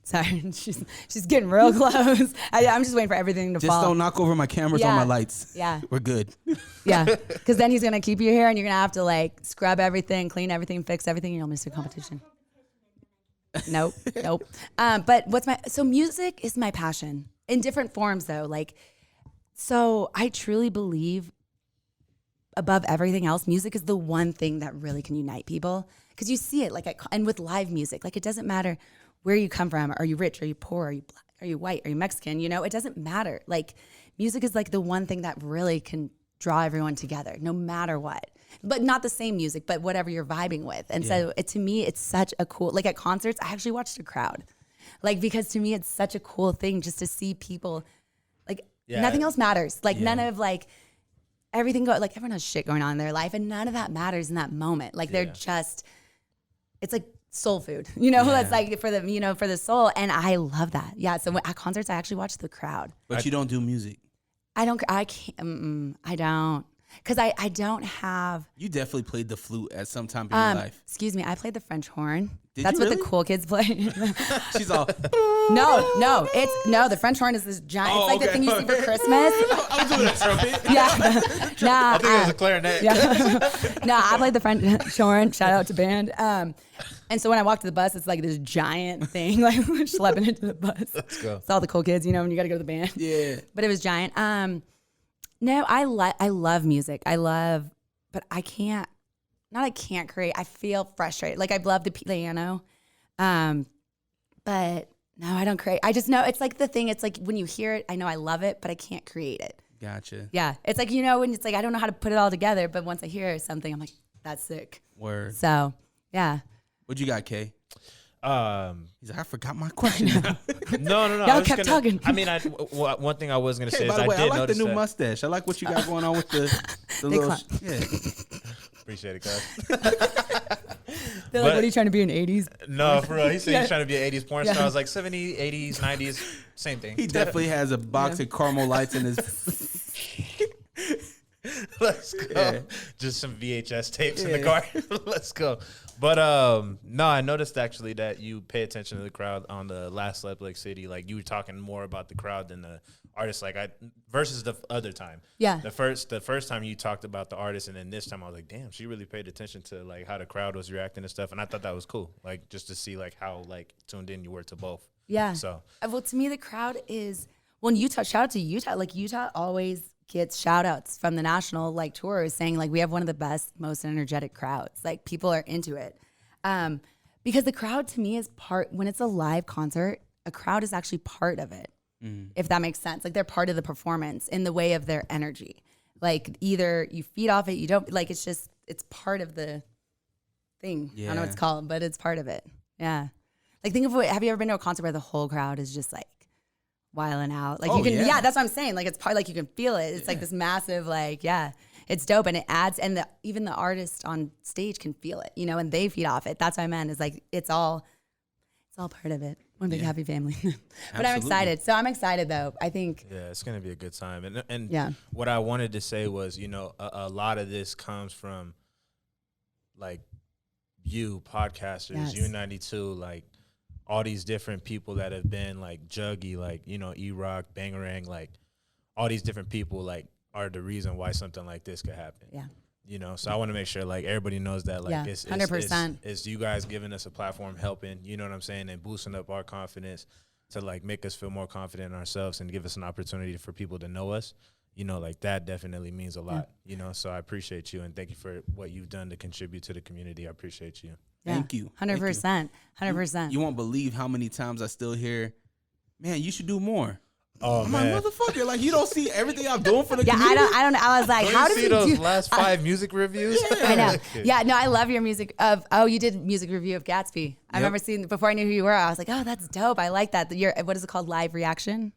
Sorry, she's getting real close. I'm just waiting for everything to fall. Just don't knock over my cameras or my lights. Yeah. We're good. Yeah, because then he's going to keep you here and you're going to have to like scrub everything, clean everything, fix everything. You'll miss the competition. Nope. But so music is my passion in different forms though. Like, so I truly believe above everything else, music is the one thing that really can unite people. Because you see it and with live music, like it doesn't matter where you come from. Are you rich? Are you poor? Are you black? Are you white? Are you Mexican? It doesn't matter. Like music is like the one thing that really can draw everyone together no matter what. But not the same music, but whatever you're vibing with. And so to me, it's such a cool, like at concerts, I actually watched a crowd. Like, because to me, it's such a cool thing just to see people, like nothing else matters. Like none of like everything like everyone has shit going on in their life and none of that matters in that moment. Like they're just, it's like soul food, that's like for the, for the soul. And I love that. Yeah. So at concerts, I actually watch the crowd. But you don't do music. I don't. Because I don't have. You definitely played the flute at some time in your life. Excuse me, I played the French horn. That's what the cool kids play. She's all. No, the French horn is this giant. It's like the thing you see for Christmas. I was doing a trumpet. I think it was a clarinet. No, I played the French horn. Shout out to band. And so when I walk to the bus, it's like this giant thing, like schlepping into the bus. Let's go. It's all the cool kids, you know, when you got to go to the band. Yeah. But it was giant. No, I love music. But I can't create. I feel frustrated. Like I love the piano. But no, I don't create. I just know it's like the thing. It's like when you hear it, I know I love it, but I can't create it. Gotcha. Yeah. It's like, you know, when it's like, I don't know how to put it all together, but once I hear something, I'm like, that's sick. Word. So, yeah. What you got, Kay? He's like, I forgot my question. No. Y'all kept talking. I mean, one thing I was gonna say By is the way, I like notice the new that. mustache. I like what you got going on with the little. Yeah. Appreciate it, guys. They're like, what are you trying to be in 80s? No, for real. He said he's trying to be an 80s porn star. Yeah. I was like 70s, 80s, 90s, same thing. He definitely has a box of caramel lights in his. Let's go. Yeah. Just some VHS tapes in the car. Let's go. But no, I noticed actually that you pay attention to the crowd on the last Lep Lake City. Like you were talking more about the crowd than the artist. Like versus the other time. Yeah. The first time you talked about the artist, and then this time I was like, damn, she really paid attention to like how the crowd was reacting and stuff. And I thought that was cool. Like just to see like how like tuned in you were to both. Yeah. So Well, to me, the crowd is, well, in Utah, shout out to Utah. Like Utah always gets shout outs from the national like tours saying like we have one of the best, most energetic crowds. Like people are into it. Because the crowd to me is when it's a live concert, a crowd is actually part of it. If that makes sense. Like they're part of the performance in the way of their energy. Like either you feed off it, you don't, like it's part of the thing. I don't know what it's called, but it's part of it. Yeah. Like think of have you ever been to a concert where the whole crowd is just like wilding out? Like you can, that's what I'm saying. Like it's part, like you can feel it. It's like this massive, like, it's dope. And it adds, and even the artist on stage can feel it, you know, and they feed off it. That's what I meant is like, it's all part of it. One big happy family. But I'm excited. So I'm excited though. I think. Yeah, it's going to be a good time. And what I wanted to say was, you know, a lot of this comes from like you podcasters, U92, like all these different people that have been like Juggy, like, you know, E-Rock, Bangarang, like all these different people like are the reason why something like this could happen. Yeah. You know, so I want to make sure like everybody knows that like it's 100%. It's you guys giving us a platform, helping, you know what I'm saying, and boosting up our confidence to like make us feel more confident in ourselves and give us an opportunity for people to know us. You know, like that definitely means a lot, you know, so I appreciate you and thank you for what you've done to contribute to the community. I appreciate you. Thank you. 100%. 100%. You won't believe how many times I still hear, man, you should do more. Oh, I'm man. like, motherfucker, like you don't see everything I'm doing for the community? I don't. I was like, how does see he those do? last 5 music reviews? I know. Yeah, no, I love your music you did music review of Gatsby. I remember seeing, before I knew who you were, I was like, oh, that's dope. I like that. What is it called? Live reaction?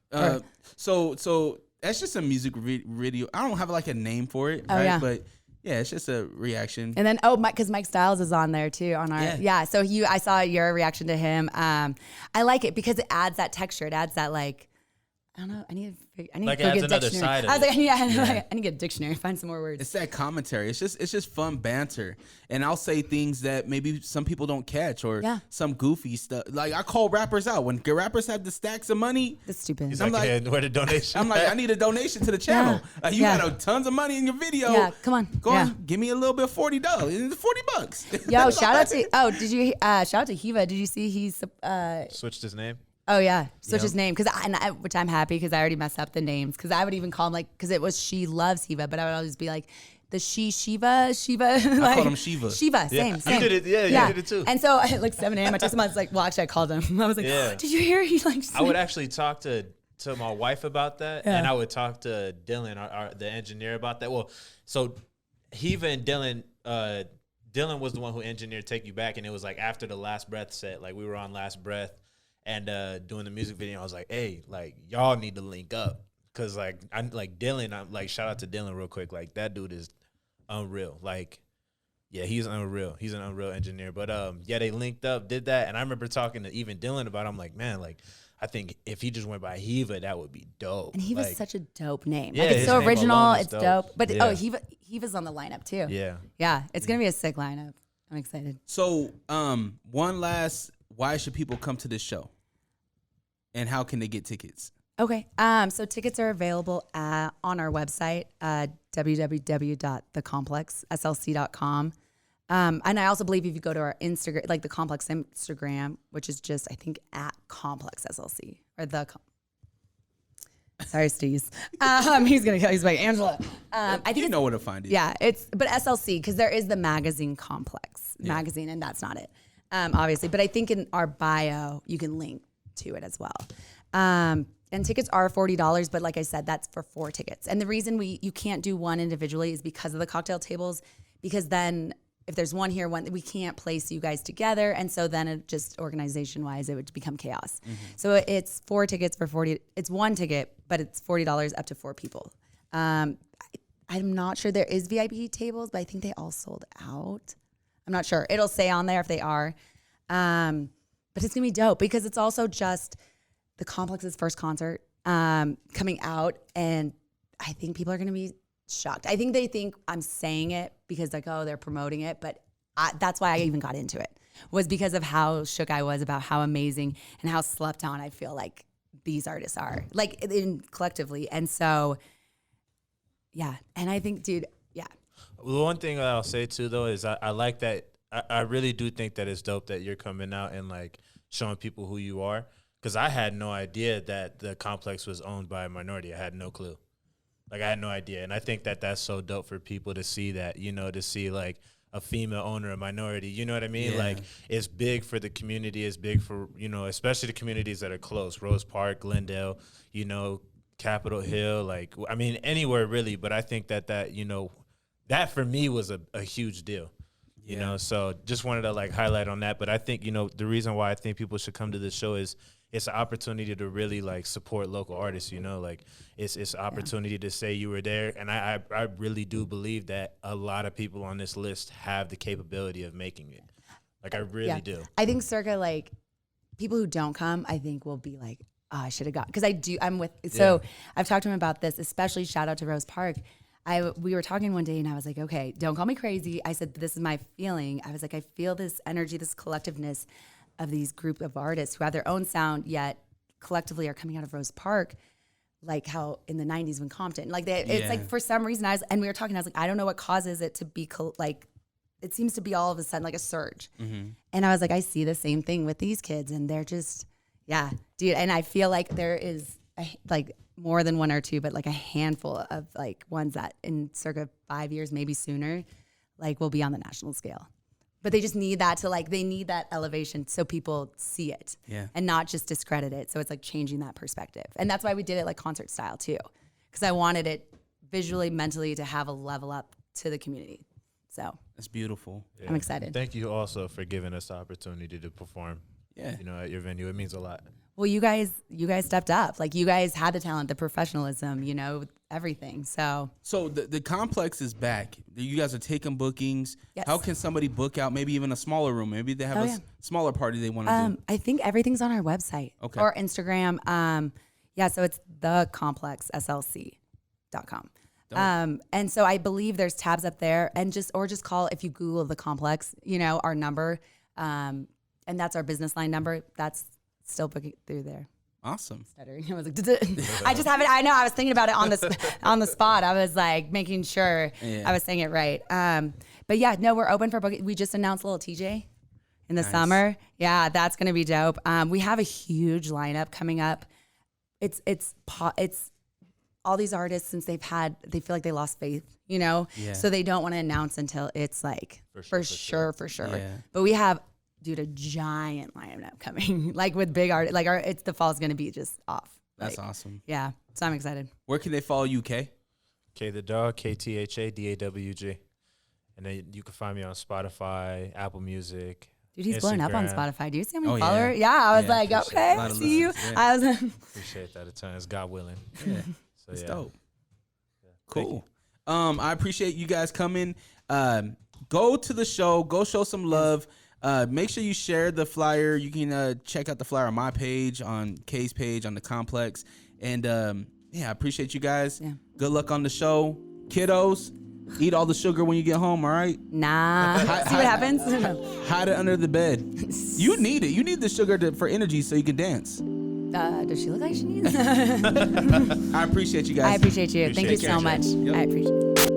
So that's just a music video. I don't have like a name for it, right? Yeah. But yeah, it's just a reaction. And then, because Mike Styles is on there too on our, so I saw your reaction to him. I like it because it adds that texture. It adds that like, I don't know. I need to like go adds get a another dictionary. side of I was it. like, I need to get a dictionary, find some more words. It's that commentary. It's just fun banter. And I'll say things that maybe some people don't catch or some goofy stuff. Like I call rappers out. When rappers have the stacks of money. That's stupid. He's like, hey, where the donation? I'm like, I need a donation to the channel. You got tons of money in your video. Yeah, come on. Go on, give me a little bit, $40. $40. Yo, shout out to, did you, shout out to Hiva. Did you see he's, Switched his name? Oh yeah, switch his name which I'm happy because I already messed up the names because I would even call him like because it was She Loves Hiva, but I would always be like the Shiva. Like, I called him Shiva. Same. You did it, you did it too. And so at like 7 a.m. I texted him. I was like, well, actually I called him. I was like, did you hear? He like. I would actually talk to my wife about that, and I would talk to Dylan, the engineer, about that. Well, so Hiva and Dylan. Dylan was the one who engineered "Take You Back," and it was like after the Last Breath set. Like we were on Last Breath. And doing the music video, I was like, hey, like, y'all need to link up. Because, like, I'm like Dylan, I'm like, shout out to Dylan real quick. Like, that dude is unreal. Like, yeah, he's unreal. He's an unreal engineer. But, they linked up, did that. And I remember talking to even Dylan about it. I'm like, man, like, I think if he just went by Hiva, that would be dope. And Hiva's such a dope name. Yeah, like, it's so original. It's dope. But, Hiva's on the lineup, too. Yeah. Yeah, it's going to be a sick lineup. I'm excited. So, one last, why should people come to this show? And how can they get tickets? Okay. So tickets are available on our website, www.thecomplexslc.com. And I also believe if you go to our Instagram, like the Complex Instagram, which is just, I think, at Complex SLC or sorry, Steve's. He's going to kill. He's like, Angela. I think you know where to find it. Yeah, but SLC, because there is the magazine Complex magazine, and that's not it, obviously. But I think in our bio, you can link to it as well. And tickets are $40, but like I said, that's for 4 tickets. And the reason you can't do one individually is because of the cocktail tables, because then if there's one here, we can't place you guys together. And so then it just organization-wise, it would become chaos. Mm-hmm. So it's 4 tickets for $40. It's 1 ticket, but it's $40 up to 4 people. I'm not sure there is VIP tables, but I think they all sold out. I'm not sure. It'll say on there if they are. But it's going to be dope because it's also just the Complex's first concert coming out. And I think people are going to be shocked. I think they think I'm saying it because like, oh, they're promoting it. But that's why I even got into it, was because of how shook I was about how amazing and how slept on I feel like these artists are, like collectively. And so, yeah. And I think, dude, yeah. The one thing that I'll say too, though, is I like that. I really do think that it's dope that you're coming out and like showing people who you are. Because I had no idea that the Complex was owned by a minority. I had no clue. Like, I had no idea. And I think that that's so dope for people to see that, you know, to see, like, a female owner, a minority. You know what I mean? Yeah. Like, it's big for the community. It's big for, you know, especially the communities that are close. Rose Park, Glendale, you know, Capitol Hill. Like, I mean, anywhere really. But I think that you know, that for me was a huge deal. You know, so just wanted to, like, highlight on that. But I think, you know, the reason why I think people should come to this show is it's an opportunity to really, like, support local artists, you know, like it's an opportunity to say you were there. And I really do believe that a lot of people on this list have the capability of making it. Like, I really do. I think circa, like, people who don't come, I think will be like, oh, I should have got, because I've talked to him about this, especially shout out to Rose Park. We were talking one day and I was like, okay, don't call me crazy. I said, this is my feeling. I was like, I feel this energy, this collectiveness of these group of artists who have their own sound, yet collectively are coming out of Rose Park, like how in the 90s when Compton, like it's like for some reason and we were talking, I was like, I don't know what causes it to be like, it seems to be all of a sudden like a surge. Mm-hmm. And I was like, I see the same thing with these kids and they're just, yeah, dude. And I feel like there is like more than 1 or 2, but like a handful of like ones that in circa 5 years, maybe sooner, like will be on the national scale. But they just need that they need that elevation so people see it and not just discredit it. So it's like changing that perspective. And that's why we did it like concert style too. Because I wanted it visually, mentally to have a level up to the community. So that's beautiful. Yeah. I'm excited. Thank you also for giving us the opportunity to perform, you know, at your venue. It means a lot. Well, you guys stepped up. Like you guys had the talent, the professionalism, you know, everything. So the Complex is back. You guys are taking bookings. Yes. How can somebody book out maybe even a smaller room? Maybe they have a smaller party they want to do. I think everything's on our website or Instagram. So it's thecomplexslc.com. And so I believe there's tabs up there and just call if you Google the Complex, you know, our number. And that's our business line number. That's still booking through there. Awesome. Stuttering. I was like, I just haven't. I know. I was thinking about it on the spot. I was like making sure I was saying it right. But yeah, no, we're open for booking. We just announced Little TJ in the summer. Yeah, that's gonna be dope. We have a huge lineup coming up. It's all these artists since they feel like they lost faith, you know. Yeah. So they don't want to announce until it's like for sure. Yeah. But we have. Dude, a giant lineup coming, like with big art. Like the fall's gonna be just off. That's awesome. Yeah, so I'm excited. Where can they follow you, K? KThaDawg, KThaDawg, and then you can find me on Spotify, Apple Music. Dude, he's blowing up on Spotify. Do you see how many followers? followers? Yeah, I was like, okay, I see you. Yeah. I was appreciate that a ton. It's God willing. Yeah, so it's dope. Yeah. Cool. I appreciate you guys coming. Go to the show. Go show some love. Make sure you share the flyer. You can check out the flyer on my page, on Kay's page, on the Complex. And I appreciate you guys. Yeah. Good luck on the show. Kiddos, eat all the sugar when you get home, all right? Nah. See what happens? Hide it under the bed. You need it. You need the sugar for energy so you can dance. Does she look like she needs it? I appreciate you guys. I appreciate you. Thank you so much. Yep. I appreciate it.